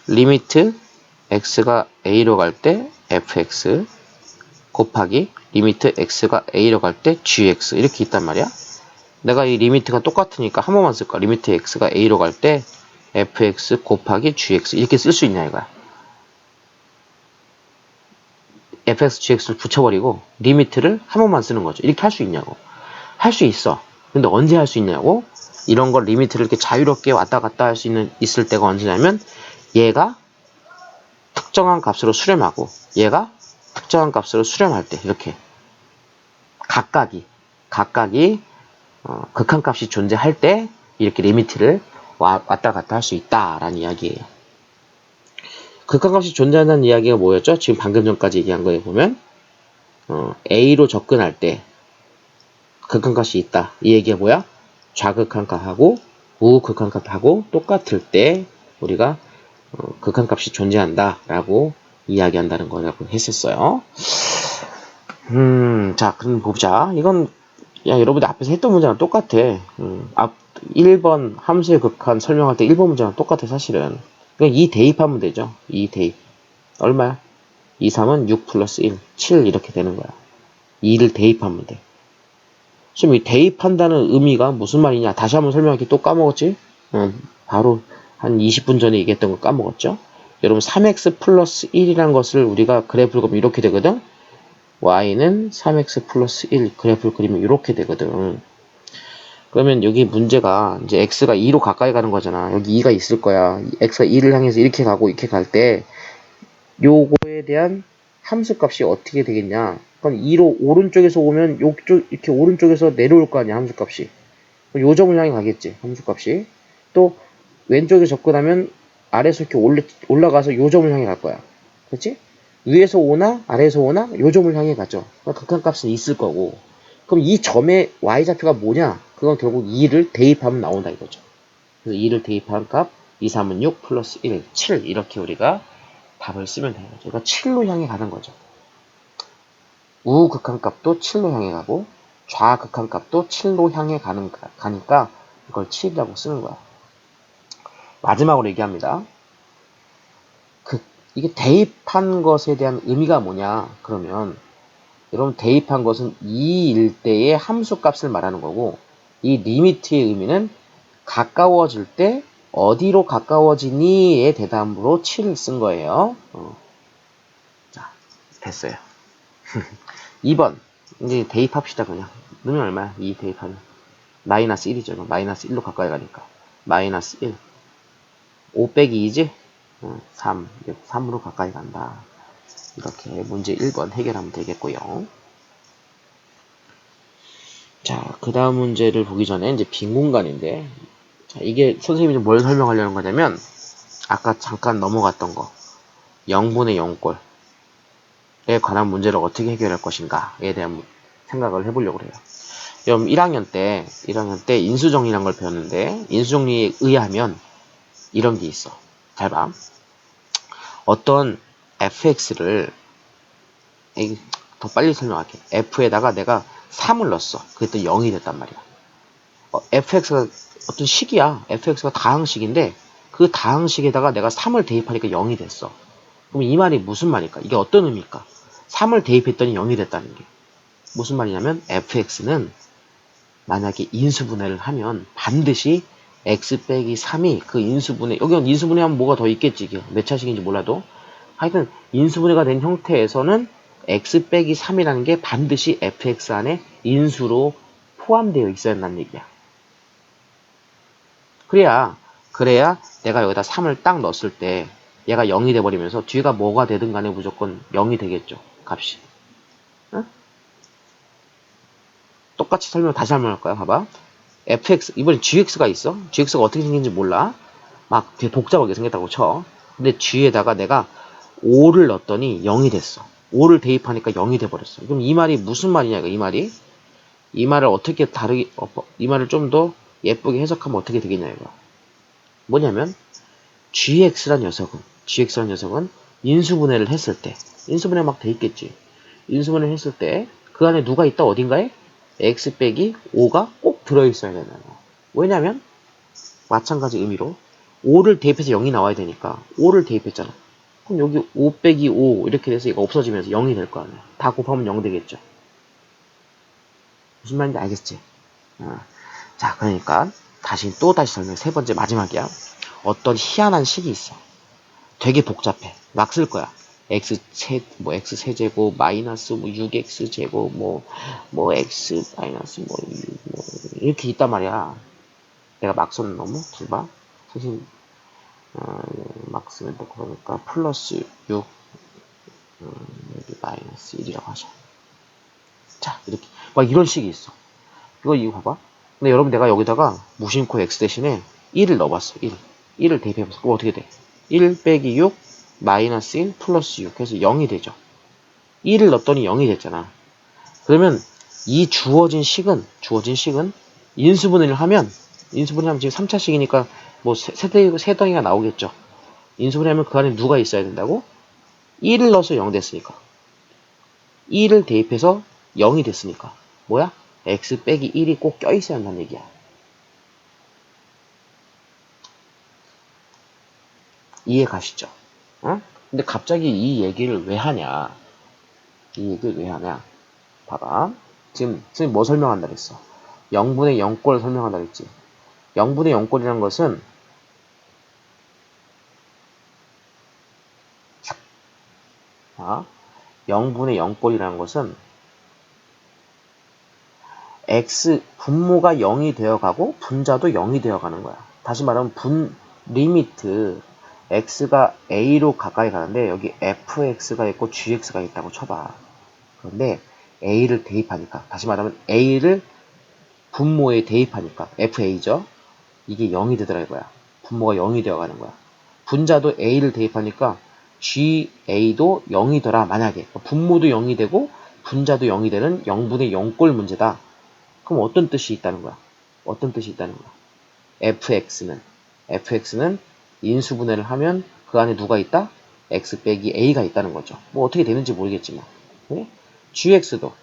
[SPEAKER 1] 리미트 x가 a로 갈 때 fx 곱하기 리미트 x가 a로 갈 때 gx 이렇게 있단 말이야. 내가 이 리미트가 똑같으니까 한 번만 쓸 거야. 리미트 x가 a로 갈 때 fx 곱하기 gx 이렇게 쓸 수 있냐 이거야. fx, gx를 붙여버리고 리미트를 한 번만 쓰는 거죠. 이렇게 할 수 있냐고. 할 수 있어. 근데 언제 할 수 있냐고. 이런 걸 리미트를 이렇게 자유롭게 왔다 갔다 할 수 있을 때가 언제냐면 얘가 특정한 값으로 수렴하고 얘가 특정한 값으로 수렴할 때 이렇게 각각이 극한값이 존재할 때 이렇게 리미트를 왔다 갔다 할 수 있다라는 이야기예요. 극한값이 존재한다는 이야기가 뭐였죠? 지금 방금 전까지 얘기한 거에 보면 A로 접근할 때 극한값이 있다. 이 얘기가 뭐야? 좌극한값하고 우극한값하고 똑같을 때 우리가 극한값이 존재한다라고 이야기한다는 거라고 했었어요. 자, 그럼 보자. 이건 여러분들 앞에서 했던 문제랑 똑같아. 1번 함수의 극한 설명할 때 1번 문제랑 똑같아, 사실은. 그냥 2 대입하면 되죠. 2 대입. 얼마야? 2, 3은 6 플러스 1, 7 이렇게 되는 거야. 2를 대입하면 돼. 지금 이 대입한다는 의미가 무슨 말이냐? 다시 한번 설명할게. 또 까먹었지? 바로 한 20분 전에 얘기했던 거 까먹었죠? 여러분 3x 플러스 1이라는 것을 우리가 그래프를 그리면 이렇게 되거든? y는 3x 플러스 1 그래프를 그리면 이렇게 되거든. 그러면 여기 문제가 이제 x가 2로 가까이 가는 거잖아. 여기 2가 있을 거야. x가 2를 향해서 이렇게 가고 이렇게 갈 때 요거에 대한 함수값이 어떻게 되겠냐? 그럼 2로 오른쪽에서 오면 요쪽 이렇게 오른쪽에서 내려올 거 아니야, 함수값이. 요 점을 향해 가겠지, 함수값이. 또 왼쪽에 접근하면 아래에서 이렇게 올라가서 요 점을 향해 갈 거야. 그렇지? 위에서 오나 아래에서 오나 요 점을 향해 가죠. 그러니까 극한값은 있을 거고. 그럼 이 점의 y좌표가 뭐냐? 그건 결국 2를 대입하면 나온다 이거죠. 그래서 2를 대입한 값 2, 3은 6 플러스 1, 7 이렇게 우리가 답을 쓰면 되는 거죠. 그러니까 7로 향해 가는 거죠. 우극한값도 7로 향해 가고 좌극한값도 7로 향해 가니까 이걸 7이라고 쓰는 거야. 마지막으로 얘기합니다. 이게 대입한 것에 대한 의미가 뭐냐? 그러면 여러분 대입한 것은 2일 때의 함수값을 말하는 거고 이 리미트의 의미는 가까워질 때 어디로 가까워지니의 대답으로 7을 쓴 거예요. 자, 됐어요. 2번 이제 대입합시다. 그냥 넣으면 얼마야? 2 대입하면 마이너스 1이죠. 마이너스 1로 가까이 가니까 마이너스 1 5 빼기 2지? 3 3으로 가까이 간다. 이렇게 문제 1번 해결하면 되겠고요. 자, 그 다음 문제를 보기 전에 이제 빈 공간인데, 자, 이게 선생님이 뭘 설명하려는 거냐면, 아까 잠깐 넘어갔던 거, 0분의 0꼴에 관한 문제를 어떻게 해결할 것인가에 대한 생각을 해보려고 해요. 여러분 1학년 때 인수정리라는 걸 배웠는데, 인수정리에 의하면 이런 게 있어. 잘 봐. 어떤 fx를 더 빨리 설명할게. f에다가 내가 3을 넣었어. 그랬더니 0이 됐단 말이야. fx가 어떤 식이야. fx가 다항식인데 그 다항식에다가 내가 3을 대입하니까 0이 됐어. 그럼 이 말이 무슨 말일까? 이게 어떤 의미일까? 3을 대입했더니 0이 됐다는 게 무슨 말이냐면 fx는 만약에 인수분해를 하면 반드시 x 빼기 3이 그 인수분해, 여기 인수분해 하면 뭐가 더 있겠지. 몇 차식인지 몰라도 하여튼 인수분해가 된 형태에서는 x 빼기 3이라는 게 반드시 fx 안에 인수로 포함되어 있어야 한다는 얘기야. 그래야 내가 여기다 3을 딱 넣었을 때 얘가 0이 돼버리면서 뒤가 뭐가 되든 간에 무조건 0이 되겠죠. 값이. 응? 똑같이 다시 설명할까요? 봐봐. fx, 이번엔 gx가 있어. gx가 어떻게 생긴지 몰라. 막 되게 복잡하게 생겼다고 쳐. 근데 g에다가 내가 5를 넣었더니 0이 됐어. 5를 대입하니까 0이 돼버렸어. 그럼 이 말이 무슨 말이냐, 이 말이? 이 말을 어떻게 이 말을 좀 더 예쁘게 해석하면 어떻게 되겠냐, 이거. 뭐냐면, gx란 녀석은 인수분해를 했을 때, 인수분해 막 돼 있겠지. 인수분해를 했을 때, 그 안에 누가 있다, 어딘가에? x 빼기 5가 꼭 들어있어야 되는 거야. 왜냐면, 마찬가지 의미로, 5를 대입해서 0이 나와야 되니까, 5를 대입했잖아. 그럼 여기 5 빼기 5 이렇게 돼서 이거 없어지면서 0이 될 거 아니야. 다 곱하면 0 되겠죠. 무슨 말인지 알겠지? 자, 그러니까 다시 설명해. 세 번째 마지막이야. 어떤 희한한 식이 있어. 되게 복잡해. 막 쓸 거야. x 세제곱 마이너스 6x 제곱 x 마이너스 이렇게 있단 말이야. 내가 막 쓰는 너무 봐. 선생님 막 쓰면 또 그러니까 플러스 6 여기 마이너스 1이라고 하자. 자, 이렇게 막 이런 식이 있어. 이거 봐봐. 근데 여러분 내가 여기다가 무심코 x 대신에 1을 넣어봤어. 1을 대입해봤어. 그럼 어떻게 돼? 1 빼기 6 마이너스 1 플러스 6 해서 0이 되죠. 1을 넣었더니 0이 됐잖아. 그러면 이 주어진 식은 인수분해를 하면 지금 3차식이니까 뭐 세 덩이가 나오겠죠. 인수분해하면 그 안에 누가 있어야 된다고? 1을 넣어서 0 됐으니까. 1을 대입해서 0이 됐으니까. 뭐야? x 빼기 1이 꼭 껴있어야 한다는 얘기야. 이해 가시죠? 어? 근데 갑자기 이 얘기를 왜 하냐? 이 얘기를 왜 하냐? 봐봐. 지금 선생님 뭐 설명한다 그랬어? 0분의 0꼴 설명한다 그랬지? 0분의 0꼴이라는 것은 0분의 0꼴이라는 것은 x 분모가 0이 되어가고 분자도 0이 되어가는 거야. 다시 말하면 리미트 x가 a로 가까이 가는데 여기 fx가 있고 gx가 있다고 쳐봐. 그런데 a를 대입하니까, 다시 말하면 a를 분모에 대입하니까 fa죠. 이게 0이 되더라 이거야. 분모가 0이 되어가는 거야. 분자도 a를 대입하니까 ga도 0이더라. 만약에 분모도 0이 되고 분자도 0이 되는 0분의 0꼴 문제다. 그럼 어떤 뜻이 있다는 거야? 어떤 뜻이 있다는 거야? fx는 인수분해를 하면 그 안에 누가 있다? x 빼기 a가 있다는 거죠. 뭐 어떻게 되는지 모르겠지만. 네? gx도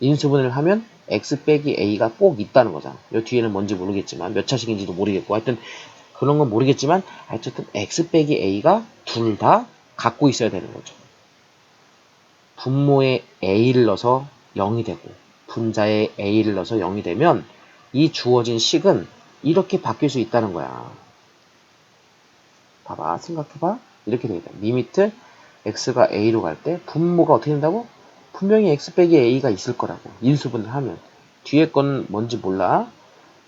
[SPEAKER 1] 인수분해를 하면 x 빼기 a가 꼭 있다는 거잖아. 이 뒤에는 뭔지 모르겠지만 몇 차식인지도 모르겠고 하여튼 그런 건 모르겠지만 어쨌든 x 빼기 a가 둘 다 갖고 있어야 되는 거죠. 분모에 a를 넣어서 0이 되고 분자에 a를 넣어서 0이 되면 이 주어진 식은 이렇게 바뀔 수 있다는 거야. 봐봐, 생각해봐. 이렇게 되겠다. 리미트 x가 a로 갈 때 분모가 어떻게 된다고? 분명히 x 빼기 a가 있을 거라고. 인수분해를 하면. 뒤에 건 뭔지 몰라.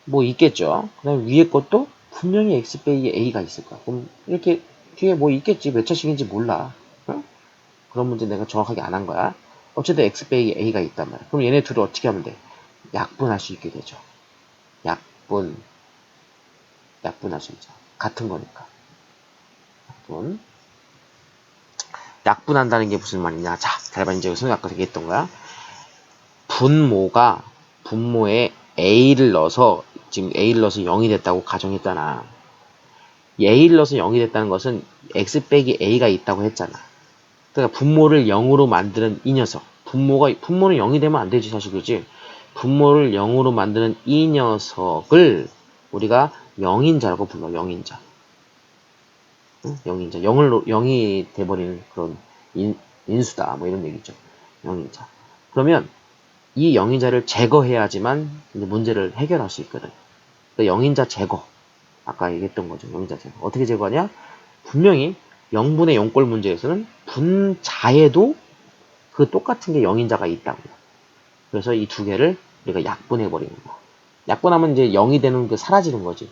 [SPEAKER 1] 뭐 있겠죠. 그 다음에 위에 것도 분명히 x 빼기 a가 있을 거야. 그럼 이렇게 뒤에 뭐 있겠지. 몇 차식인지 몰라. 어? 그런 문제 내가 정확하게 안 한 거야. 어쨌든 x 빼기 a가 있단 말이야. 그럼 얘네 둘을 어떻게 하면 돼? 약분할 수 있게 되죠. 약분할 수 있죠. 같은 거니까. 약분한다는 게 무슨 말이냐. 자, 잘 봐. 이제 여기서 아까 얘기했던 거야. 분모에 a를 넣어서, 지금 a를 넣어서 0이 됐다고 가정했잖아. a를 넣어서 0이 됐다는 것은 x 빼기 a가 있다고 했잖아. 그러니까 분모를 0으로 만드는 이 녀석. 분모는 0이 되면 안 되지, 사실, 그지? 분모를 0으로 만드는 이 녀석을 우리가 영인자라고 불러, 영인자. 응? 영인자. 0이 돼버리는 그런 인수다. 뭐 이런 얘기죠. 영인자. 그러면 이 영인자를 제거해야지만 이제 문제를 해결할 수 있거든. 그 영인자 제거. 아까 얘기했던 거죠. 영인자 제거. 어떻게 제거하냐? 분명히 0분의 0꼴 문제에서는 분자에도 그 똑같은 게 영인자가 있다고. 그래서 이 두 개를 우리가 약분해버리는 거야. 약분하면 이제 0이 되는 게 사라지는 거지.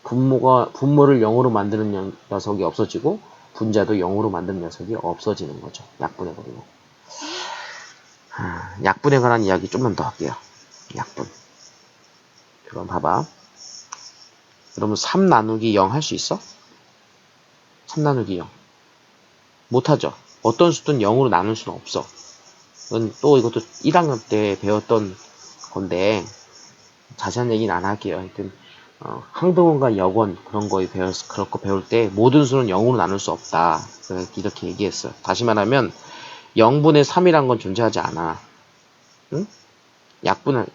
[SPEAKER 1] 분모를 0으로 만드는 녀석이 없어지고 분자도 0으로 만드는 녀석이 없어지는 거죠. 약분해버리고. 약분에 관한 이야기 좀만 더 할게요. 약분. 그럼 봐봐. 그러면 3 나누기 0 할 수 있어? 3 나누기 0. 못하죠. 어떤 수든 0으로 나눌 수는 없어. 또 이것도 1학년 때 배웠던 건데 자세한 얘기는 안 할게요. 하여튼 항등원과 역원 그런 거 배울 때 모든 수는 0으로 나눌 수 없다. 이렇게 얘기했어요. 다시 말하면 0분의 3이란 건 존재하지 않아. 응? 약분을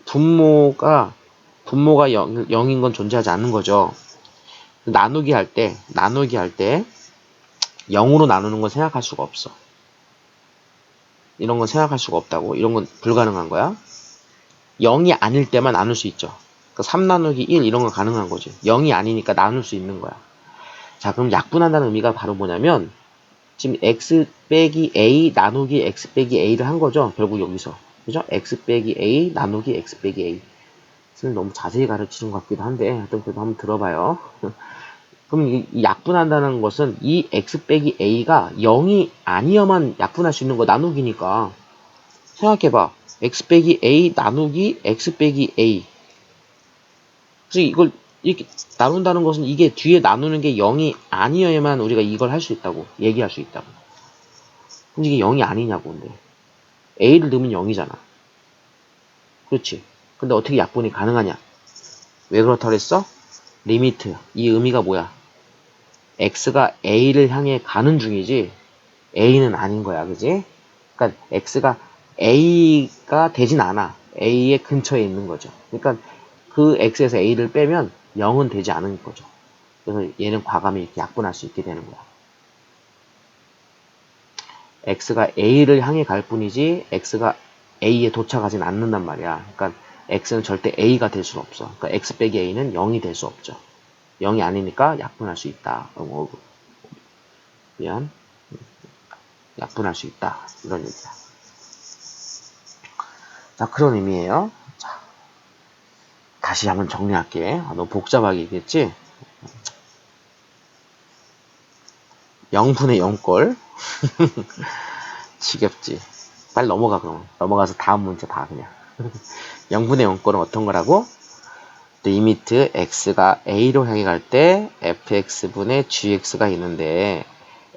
[SPEAKER 1] 분모가 0인 건 존재하지 않는 거죠. 나누기 할 때 0으로 나누는 건 생각할 수가 없어. 이런 건 생각할 수가 없다고. 이런 건 불가능한 거야. 0이 아닐 때만 나눌 수 있죠. 그러니까 3 나누기 1 이런 건 가능한 거지. 0이 아니니까 나눌 수 있는 거야. 자, 그럼 약분한다는 의미가 바로 뭐냐면 지금 x 빼기 a 나누기 x 빼기 a를 한 거죠. 결국 여기서. 그죠? x 빼기 a 나누기 x 빼기 a. 너무 자세히 가르치는 것 같기도 한데 하여튼 그래도 한번 들어봐요. 그럼 이 약분한다는 것은 이 x 빼기 a가 0이 아니어만 약분할 수 있는 거 나누기니까. 생각해봐. x 빼기 a 나누기 x 빼기 a. 그래서 이걸 이렇게 나눈다는 것은 이게 뒤에 나누는 게 0이 아니어야만 우리가 이걸 할 수 있다고. 얘기할 수 있다고. 근데 이게 0이 아니냐고. 근데 a를 넣으면 0이잖아. 그렇지. 근데 어떻게 약분이 가능하냐? 왜 그렇다 그랬어? 리미트. 이 의미가 뭐야? x가 a를 향해 가는 중이지 a는 아닌 거야. 그지? 그러니까 x가 a가 되진 않아. a의 근처에 있는 거죠. 그러니까 그 x에서 a를 빼면 0은 되지 않은 거죠. 그래서 얘는 과감히 이렇게 약분할 수 있게 되는 거야. x가 a를 향해 갈 뿐이지 x가 a에 도착하진 않는단 말이야. 그러니까 x는 절대 a가 될 수는 없어. 그러니까 x 빼기 a는 0이 될 수 없죠. 0이 아니니까 약분할 수 있다. 미안. 약분할 수 있다. 이런 얘기야. 자, 그런 의미예요. 자, 다시 한번 정리할게. 너무 복잡하게 얘기했지? 0분의 0꼴. 지겹지? 빨리 넘어가, 그럼. 넘어가서 다음 문제 봐, 그냥. 0분의 0꼴은 어떤 거라고? 리미트 x가 a로 향해 갈 때 fx분의 gx가 있는데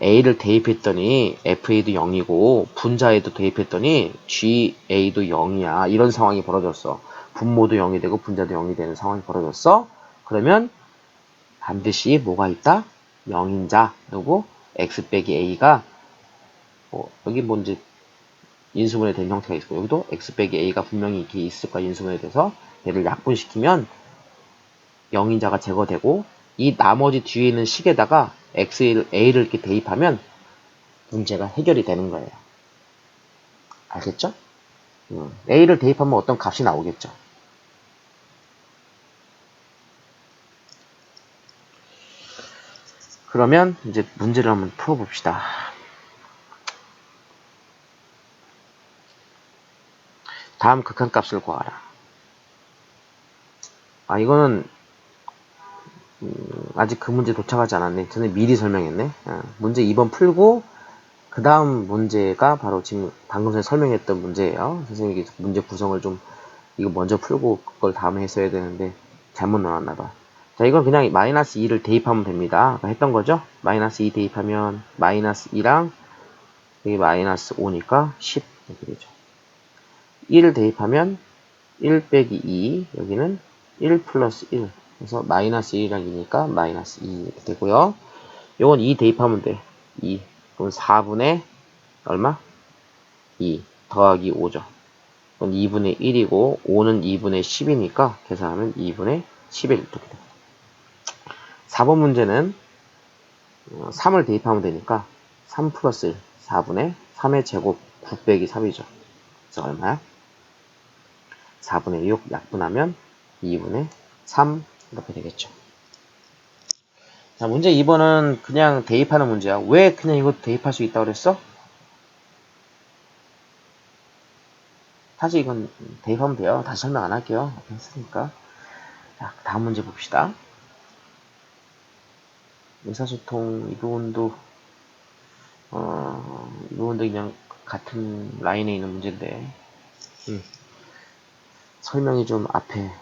[SPEAKER 1] a를 대입했더니 fa도 0이고 분자에도 대입했더니 ga도 0이야. 이런 상황이 벌어졌어. 분모도 0이 되고 분자도 0이 되는 상황이 벌어졌어. 그러면 반드시 뭐가 있다? 0인자 그리고 x 빼기 a가 여기 뭔지 인수분해 된 형태가 있고 여기도 x 빼기 a가 분명히 이렇게 있을 거야. 인수분해 돼서 얘를 약분시키면 0인자가 제거되고 이 나머지 뒤에 있는 식에다가 a를 이렇게 대입하면 문제가 해결이 되는 거예요. 알겠죠? a를 대입하면 어떤 값이 나오겠죠. 그러면 이제 문제를 한번 풀어봅시다. 다음 극한값을 구하라. 이거는 아직 그 문제 도착하지 않았네. 전에 미리 설명했네. 문제 2번 풀고 그 다음 문제가 바로 지금 방금 전에 설명했던 문제예요. 선생님이 문제 구성을 좀 이거 먼저 풀고 그걸 다음에 했어야 되는데 잘못 넣어놨나봐. 자, 이건 그냥 마이너스 2를 대입하면 됩니다. 아까 했던 거죠? 마이너스 2 대입하면 마이너스 2랑 여기 마이너스 5니까 10 이렇게 되죠. 1을 대입하면 1 빼기 2 여기는 1 플러스 1 그래서 마이너스 1이랑 2니까 마이너스 2 이렇게 되고요. 요건 2 대입하면 돼. 2 그럼 4분의 얼마? 2 더하기 5죠. 그럼 2분의 1이고 5는 2분의 10이니까 계산하면 2분의 11 이렇게 됩니다. 4번 문제는 3을 대입하면 되니까 3 플러스 1 4분의 3의 제곱 9 빼기 3이죠. 그래서 얼마야? 4분의 6 약분하면 2분의 3 이렇게 되겠죠. 자, 문제 2번은 그냥 대입하는 문제야. 왜 그냥 이거 대입할 수 있다고 그랬어? 사실 이건 대입하면 돼요. 다시 설명 안 할게요. 했으니까. 자, 다음 문제 봅시다. 의사소통 이 부분도 이 부분도 그냥 같은 라인에 있는 문제인데 설명이 좀 앞에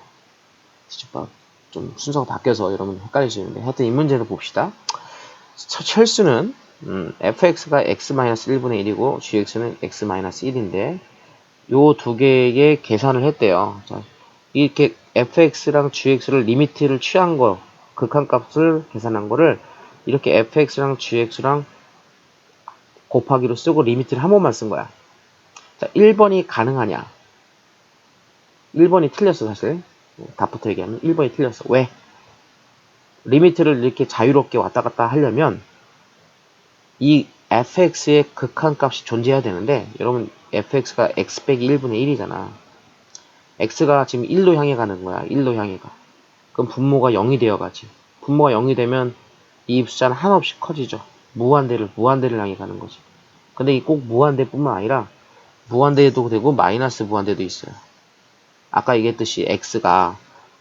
[SPEAKER 1] 좀 순서가 바뀌어서 여러분 헷갈리시는데 하여튼 이 문제를 봅시다. 혈수는 fx가 x-1분의 1이고 gx는 x-1인데 요 두 개의 계산을 했대요. 자, 이렇게 fx랑 gx를 리미트를 취한 거 극한값을 계산한 거를 이렇게 fx랑 gx랑 곱하기로 쓰고 리미트를 한 번만 쓴 거야. 자, 1번이 가능하냐? 1번이 틀렸어, 사실. 답부터 얘기하면 1번이 틀렸어. 왜? 리미트를 이렇게 자유롭게 왔다 갔다 하려면 이 fx의 극한값이 존재해야 되는데 여러분 fx가 x 빼기 1분의 1이잖아. x가 지금 1로 향해 가는 거야. 1로 향해 가. 그럼 분모가 0이 되어 가지. 분모가 0이 되면 이 숫자는 한없이 커지죠. 무한대를 향해 가는 거지. 근데 이 꼭 무한대뿐만 아니라 무한대도 되고 마이너스 무한대도 있어요. 아까 얘기했듯이 x가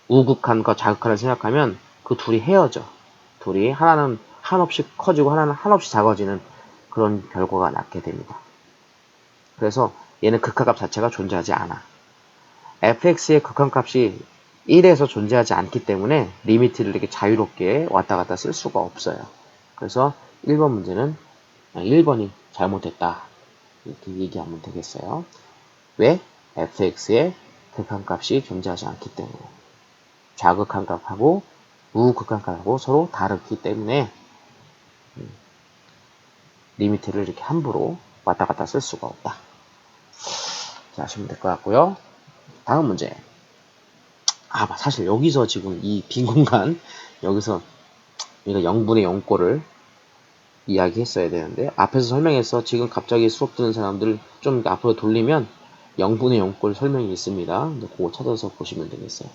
[SPEAKER 1] 우극한과 자극한을 생각하면 그 둘이 헤어져. 둘이 하나는 한없이 커지고 하나는 한없이 작아지는 그런 결과가 낳게 됩니다. 그래서 얘는 극한값 자체가 존재하지 않아. fx의 극한값이 1에서 존재하지 않기 때문에 리미트를 이렇게 자유롭게 왔다 갔다 쓸 수가 없어요. 그래서 1번 문제는 1번이 잘못됐다. 이렇게 얘기하면 되겠어요. 왜? fx의 극한값이 존재하지 않기 때문에. 좌극한 값하고 우극한 값하고 서로 다르기 때문에 리미트를 이렇게 함부로 왔다 갔다 쓸 수가 없다. 자, 하시면 될 것 같고요. 다음 문제. 사실 여기서 지금 이 빈 공간, 여기서 우리가 0분의 0꼴을 이야기했어야 되는데, 앞에서 설명해서 지금 갑자기 수업 듣는 사람들 좀 앞으로 돌리면 0분의 0꼴 설명이 있습니다. 그거 찾아서 보시면 되겠어요.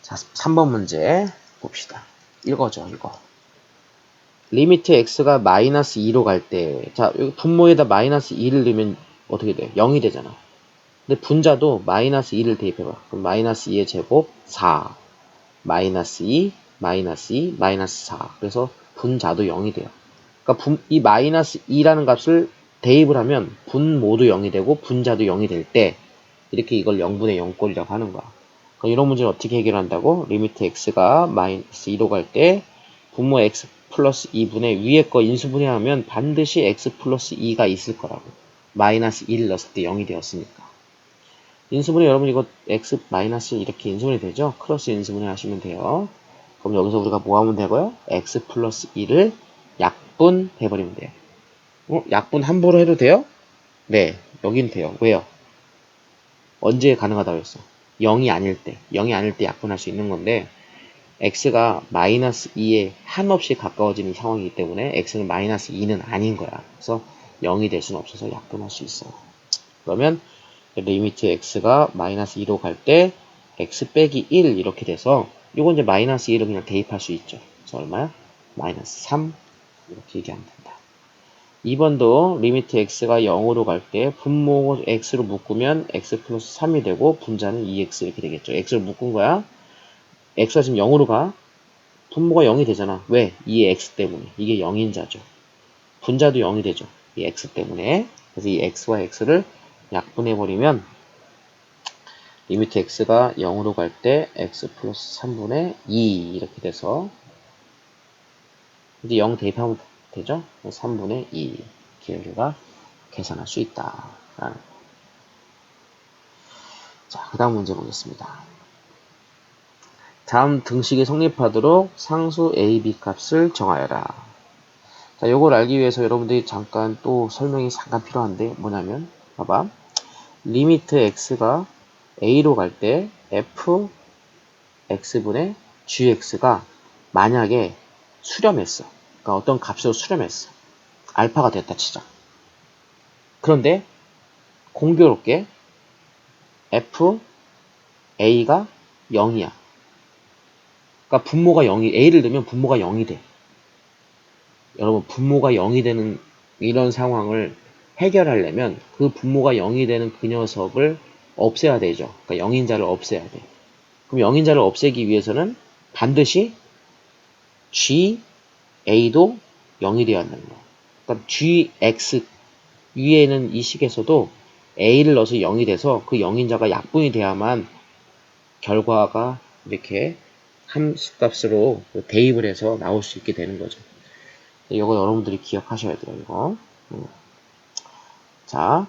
[SPEAKER 1] 자, 3번 문제 봅시다. 이거죠, 이거. 리미트 x가 마이너스 2로 갈 때, 자, 여기 분모에다 마이너스 2를 넣으면 어떻게 돼? 0이 되잖아. 근데 분자도 마이너스 2를 대입해봐. 그럼 마이너스 2의 제곱 4, 마이너스 2, 마이너스 2, 마이너스 4. 그래서 분자도 0이 돼요. 그러니까 이 마이너스 2라는 값을 대입을 하면 분모도 0이 되고 분자도 0이 될 때 이렇게 이걸 0분의 0꼴이라고 하는 거야. 그럼 이런 문제를 어떻게 해결한다고? 리미트 x가 마이너스 2로 갈 때 분모 x 플러스 2분의 위에 거 인수분해하면 반드시 x 플러스 2가 있을 거라고. 마이너스 1을 넣었을 때 0이 되었으니까. 인수분해 여러분 이거 x 마이너스 이렇게 인수분해 되죠? 크로스 인수분해 하시면 돼요. 그럼 여기서 우리가 뭐 하면 되고요? x 플러스 2를 약분해버리면 돼요. 약분 함부로 해도 돼요? 네, 여긴 돼요. 왜요? 언제 가능하다고 했어? 0이 아닐 때. 0이 아닐 때 약분할 수 있는 건데 x가 마이너스 2에 한없이 가까워지는 상황이기 때문에 x는 마이너스 2는 아닌 거야. 그래서 0이 될 수는 없어서 약분할 수 있어요. 그러면 리미트 x가 마이너스 2로 갈 때 x 빼기 1 이렇게 돼서 이건 이제 마이너스 1을 그냥 대입할 수 있죠. 그래서 얼마야? 마이너스 3 이렇게 얘기하면 된다. 2번도 리미트 x가 0으로 갈 때 분모 x로 묶으면 x 플러스 3이 되고 분자는 2x 이렇게 되겠죠. x를 묶은 거야. x가 지금 0으로 가. 분모가 0이 되잖아. 왜? 이 x 때문에. 이게 0인자죠. 분자도 0이 되죠. 이 x 때문에. 그래서 이 x와 x를 약분해버리면 리미트 x가 0으로 갈 때 x 플러스 3분의 2 이렇게 돼서 이제 0 대입하면 되죠? 3분의 2 이렇게 우리가 계산할 수 있다. 자, 그 다음 문제 보겠습니다. 다음 등식이 성립하도록 상수 a, b 값을 정하여라. 자, 요걸 알기 위해서 여러분들이 잠깐 또 설명이 잠깐 필요한데 뭐냐면 봐봐. 리미트 x가 a로 갈 때 f x분의 gx가 만약에 수렴했어. 그러니까 어떤 값으로 수렴했어. 알파가 됐다 치자. 그런데 공교롭게 f a가 0이야. 그러니까 분모가 0이 a를 넣으면 분모가 0이 돼. 여러분 분모가 0이 되는 이런 상황을 해결하려면 그 분모가 0이 되는 그 녀석을 없애야 되죠. 그러니까 0인자를 없애야 돼. 그럼 0인자를 없애기 위해서는 반드시 g, a도 0이 되어야 한다는 거야. 그러니까 gx 위에는 이 식에서도 a를 넣어서 0이 돼서 그 0인자가 약분이 돼야만 결과가 이렇게 함수값으로 대입을 해서 나올 수 있게 되는 거죠. 이거 여러분들이 기억하셔야 돼요. 이거. 자,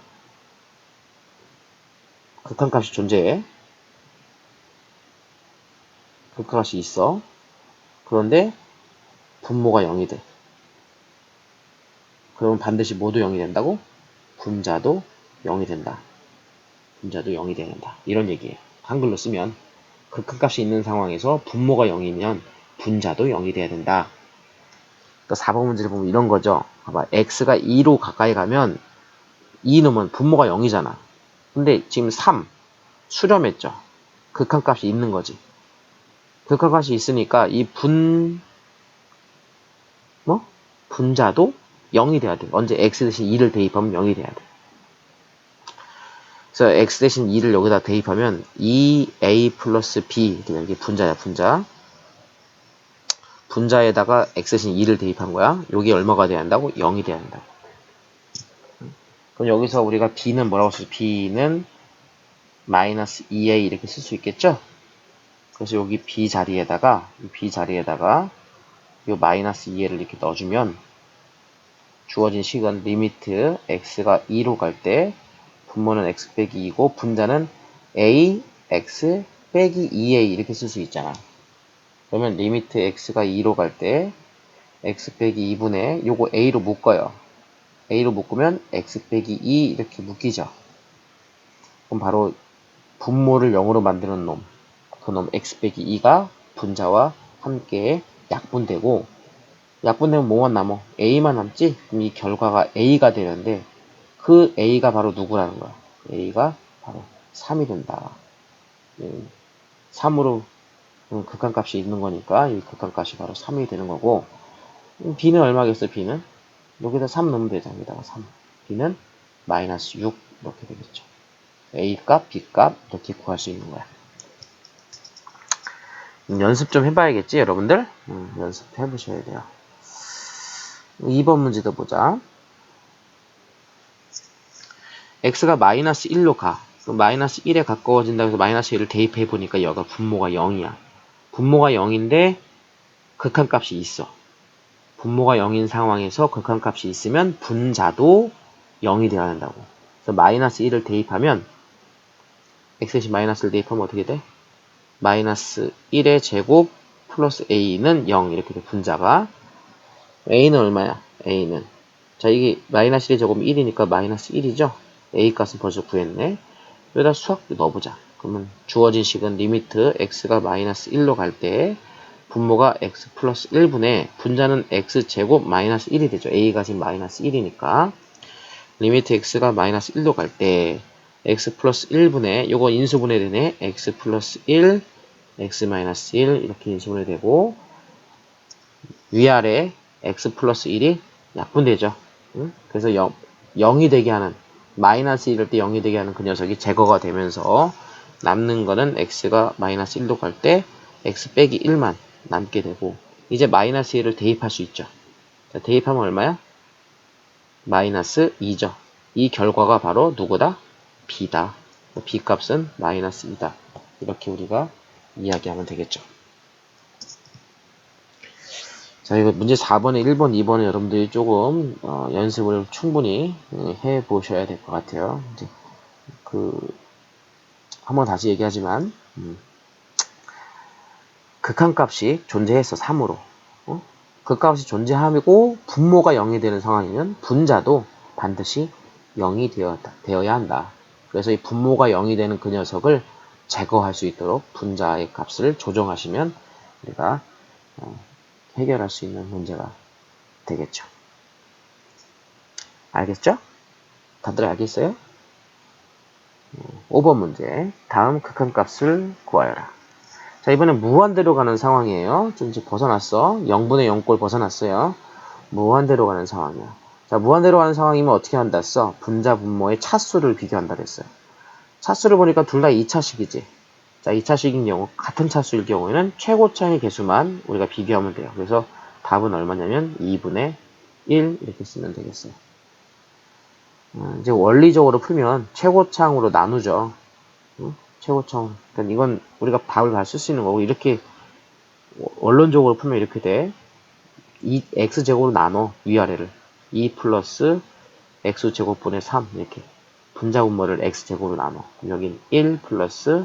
[SPEAKER 1] 극한값이 존재해. 극한값이 있어. 그런데 분모가 0이 돼. 그러면 반드시 모두 0이 된다고? 분자도 0이 된다. 분자도 0이 된다. 이런 얘기예요. 한글로 쓰면 극한값이 있는 상황에서 분모가 0이면 분자도 0이 돼야 된다. 또 4번 문제를 보면 이런 거죠. 봐봐. x가 2로 가까이 가면 2 넣으면 분모가 0이잖아. 근데 지금 3 수렴했죠. 극한값이 있는 거지. 극한값이 있으니까 이 분자도 0이 돼야 돼. 언제 x 대신 2를 대입하면 0이 돼야 돼. 그래서 x 대신 2를 여기다 대입하면 2a 플러스 b 이게 분자야, 분자. 분자에다가 x 대신 2를 대입한 거야. 여기 얼마가 돼야 한다고? 0이 돼야 한다고. 그럼 여기서 우리가 b는 뭐라고 쓰죠? b는 마이너스 2a 이렇게 쓸 수 있겠죠? 그래서 여기 b 자리에다가 이 마이너스 2a를 이렇게 넣어주면 주어진 식은 리미트 x가 2로 갈 때 분모는 x 빼기 2고 분자는 a, x 빼기 2a 이렇게 쓸 수 있잖아. 그러면 리미트 x가 2로 갈 때 x 빼기 2분의 요거 a로 묶어요. a로 묶으면 x 빼기 2 이렇게 묶이죠. 그럼 바로 분모를 0으로 만드는 놈, 그 놈 x 빼기 2가 분자와 함께 약분되고, 약분되면 뭐만 남어? a만 남지? 그럼 이 결과가 a가 되는데 그 a가 바로 누구라는 거야? a가 바로 3이 된다. 3으로 극한값이 있는 거니까 이 극한값이 바로 3이 되는 거고, b는 얼마겠어? b는 여기다 3 넣으면 되죠. 여기다가 3. b는 마이너스 6 이렇게 되겠죠. a 값, b 값 이렇게 구할 수 있는 거야. 연습 좀 해봐야겠지, 여러분들? 연습해 보셔야 돼요. 2번 문제도 보자. x가 마이너스 1로 가. 그럼 마이너스 1에 가까워진다고 해서 마이너스 1을 대입해 보니까 여가 분모가 0이야. 분모가 0인데 극한값이 있어. 분모가 0인 상황에서 극한값이 있으면 분자도 0이 되어야 한다고. 그래서 마이너스 1을 대입하면 x 대신 마이너스를 대입하면 어떻게 돼? 마이너스 1의 제곱 플러스 a는 0 이렇게 돼. 분자가 a는 얼마야? a는 자, 이게 마이너스 1의 제곱은 1이니까 마이너스 1이죠? a 값은 벌써 구했네. 여기다 수학 넣어보자. 그러면 주어진 식은 리미트 x가 마이너스 1로 갈 때 분모가 x 플러스 1분의 분자는 x 제곱 마이너스 1이 되죠. a가 지금 마이너스 1이니까 리미트 x가 마이너스 1로 갈 때 x 플러스 1분의 요거 인수분해 되네. x 플러스 1 x 마이너스 1 이렇게 인수분해 되고 위아래 x 플러스 1이 약분되죠. 그래서 0이 되게 하는 마이너스 1일 때 0이 되게 하는 그 녀석이 제거가 되면서 남는 거는 x가 마이너스 1로 갈 때 x 빼기 1만 남게 되고 이제 마이너스 1을 대입할 수 있죠. 자, 대입하면 얼마야? 마이너스 2죠. 이 결과가 바로 누구다? b다. b 값은 마이너스 2다. 이렇게 우리가 이야기하면 되겠죠. 자, 이거 문제 4번에 1번, 2번에 여러분들이 조금 연습을 충분히 해 보셔야 될 것 같아요. 이제 한번 다시 얘기하지만 극한값이 존재했어. 3으로. 극값이 존재하고 분모가 0이 되는 상황이면 분자도 반드시 0이 되어야 한다. 그래서 이 분모가 0이 되는 그 녀석을 제거할 수 있도록 분자의 값을 조정하시면 우리가 해결할 수 있는 문제가 되겠죠. 알겠죠? 다들 알겠어요? 5번 문제. 다음 극한값을 구하여라. 자, 이번엔 무한대로 가는 상황이에요. 좀 이제 벗어났어. 0분의 0꼴 벗어났어요. 무한대로 가는 상황이야. 자, 무한대로 가는 상황이면 어떻게 한다 했어? 분자 분모의 차수를 비교한다 그랬어요. 차수를 보니까 둘 다 2차식이지. 자, 2차식인 경우, 같은 차수일 경우에는 최고차의 개수만 우리가 비교하면 돼요. 그래서 답은 얼마냐면 2분의 1 이렇게 쓰면 되겠어요. 이제 원리적으로 풀면 최고차항으로 나누죠. 최고차항. 그러니까 이건 우리가 답을 다 쓸 수 있는 거고, 이렇게 원론적으로 풀면 이렇게 돼. x제곱으로 나눠, 위아래를. 2 플러스 x제곱분의 3 이렇게 분자 분모를 x제곱으로 나눠. 여긴 1 플러스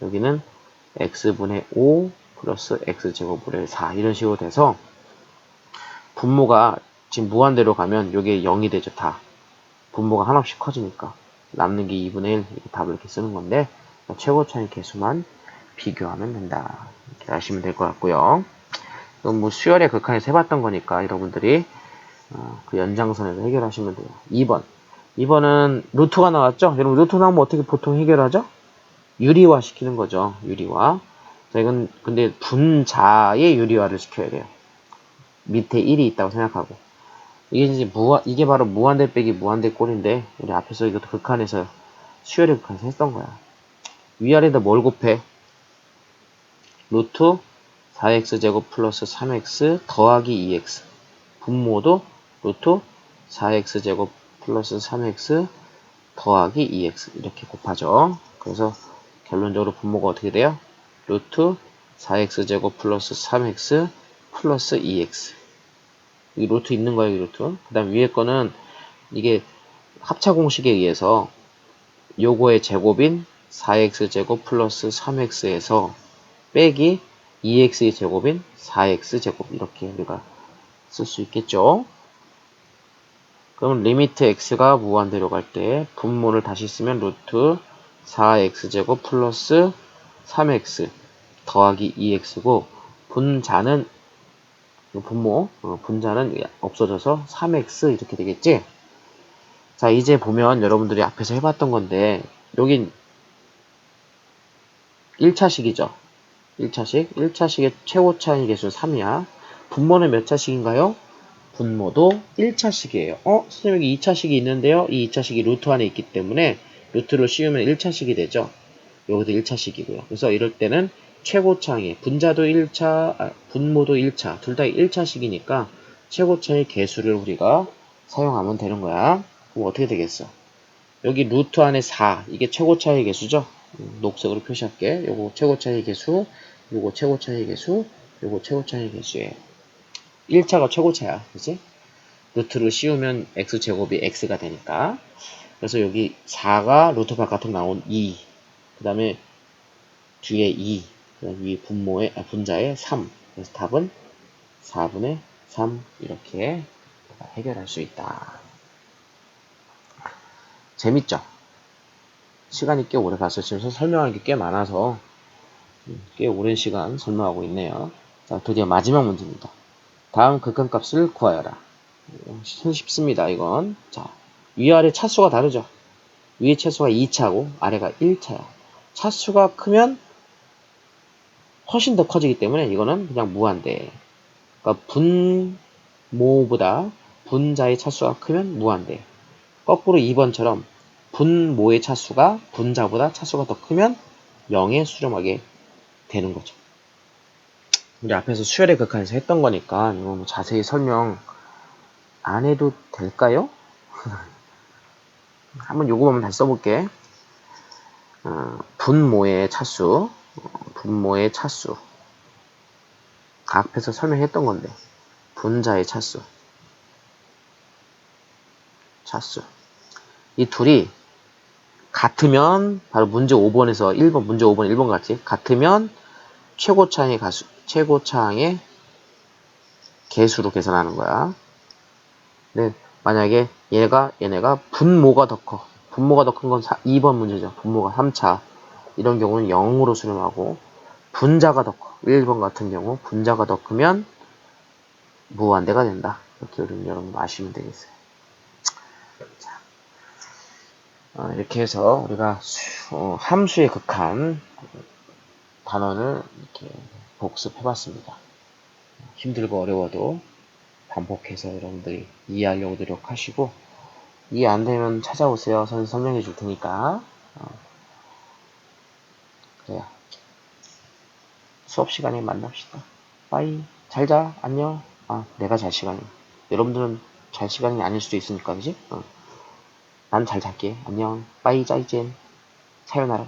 [SPEAKER 1] 여기는 x분의 5 플러스 x제곱분의 4 이런 식으로 돼서 분모가 지금 무한대로 가면 이게 0이 되죠. 다 분모가 하나씩 커지니까 남는 게 2분의 1 이렇게 답을 이렇게 쓰는 건데 최고차의 개수만 비교하면 된다. 이렇게 아시면 될 것 같고요. 이건 뭐 수열의 극한에서 해봤던 거니까 여러분들이 그 연장선에서 해결하시면 돼요. 2번은 루트가 나왔죠? 여러분 루트 나오면 어떻게 보통 해결하죠? 유리화 시키는 거죠. 유리화. 자, 이건 근데 분자의 유리화를 시켜야 돼요. 밑에 1이 있다고 생각하고. 이게 바로 무한대 빼기 무한대 꼴인데 우리 앞에서 이것도 극한에서 수열의 극한에서 했던 거야. 위아래에다 뭘 곱해? 루트 4x제곱 플러스 3x 더하기 2x. 분모도 루트 4x제곱 플러스 3x 더하기 2x 이렇게 곱하죠. 그래서 결론적으로 분모가 어떻게 돼요? 루트 4x제곱 플러스 3x 플러스 2x. 이 루트 있는 거예요, 이 루트. 그 다음 위에 거는 이게 합차 공식에 의해서 요거의 제곱인 4x제곱 플러스 3x에서 빼기 2x의 제곱인 4x제곱 이렇게 우리가 쓸 수 있겠죠. 그럼 리미트 x가 무한대로 갈 때 분모를 다시 쓰면 루트 4x제곱 플러스 3x 더하기 2x고 분자는 분자는 없어져서 3x 이렇게 되겠지. 자, 이제 보면 여러분들이 앞에서 해봤던 건데 여긴 1차식이죠. 1차식의 최고차의 개수 3이야. 분모는 몇 차식인가요? 분모도 1차식이에요. 선생님 여기 2차식이 있는데요. 이 2차식이 루트 안에 있기 때문에 루트를 씌우면 1차식이 되죠. 여기도 1차식이고요. 그래서 이럴 때는 최고차의 분자도 1차, 분모도 1차, 둘 다 1차식이니까 최고차의 개수를 우리가 사용하면 되는 거야. 그럼 어떻게 되겠어? 여기 루트 안에 4, 이게 최고차의 개수죠? 녹색으로 표시할게. 요거 최고차의 개수, 요거 최고차의 개수, 요거 최고차의 개수예요. 1차가 최고차야. 그치? 루트를 씌우면 x제곱이 x가 되니까. 그래서 여기 4가 루트 바깥으로 나온 2, 그 다음에 뒤에 2, 위 분자의 3. 그래서 답은 4분의 3 이렇게 해결할 수 있다. 재밌죠? 시간이 꽤 오래 갔어요. 지금 설명할 게 꽤 많아서 꽤 오랜 시간 설명하고 있네요. 자, 드디어 마지막 문제입니다. 다음 극한값을 구하여라. 쉽습니다, 이건. 자, 위아래 차수가 다르죠? 위의 차수가 2차고 아래가 1차야. 차수가 크면 훨씬 더 커지기 때문에 이거는 그냥 무한대. 그러니까 분모보다 분자의 차수가 크면 무한대. 거꾸로 2번처럼 분모의 차수가 분자보다 차수가 더 크면 0에 수렴하게 되는 거죠. 우리 앞에서 수열의 극한에서 했던 거니까 이거 뭐 자세히 설명 안 해도 될까요? 한번 요거 한번 다시 써볼게. 분모의 차수, 분모의 차수. 앞에서 설명했던 건데 분자의 차수. 이 둘이 같으면 바로 문제 5번에서 1번, 문제 5번 1번 같이 같으면 최고차항의 개수로 계산하는 거야. 근데 만약에 얘네가 분모가 더 커. 분모가 더 큰 건 2번 문제죠. 분모가 3차. 이런 경우는 0으로 수렴하고 분자가 더 커. 1번 같은 경우 분자가 더 크면 무한대가 된다. 이렇게 여러분 아시면 되겠어요. 자, 이렇게 해서 우리가 함수의 극한 단원을 이렇게 복습해봤습니다. 힘들고 어려워도 반복해서 여러분들이 이해하려고 노력하시고 이해 안 되면 찾아오세요. 선생님 설명해 줄 테니까. 그래요. 수업 시간에 만납시다. 빠이. 잘 자. 안녕. 내가 잘 시간이. 여러분들은 잘 시간이 아닐 수도 있으니까, 그지? 난 잘 잘게. 안녕. 빠이 짜이젠. 사요나라.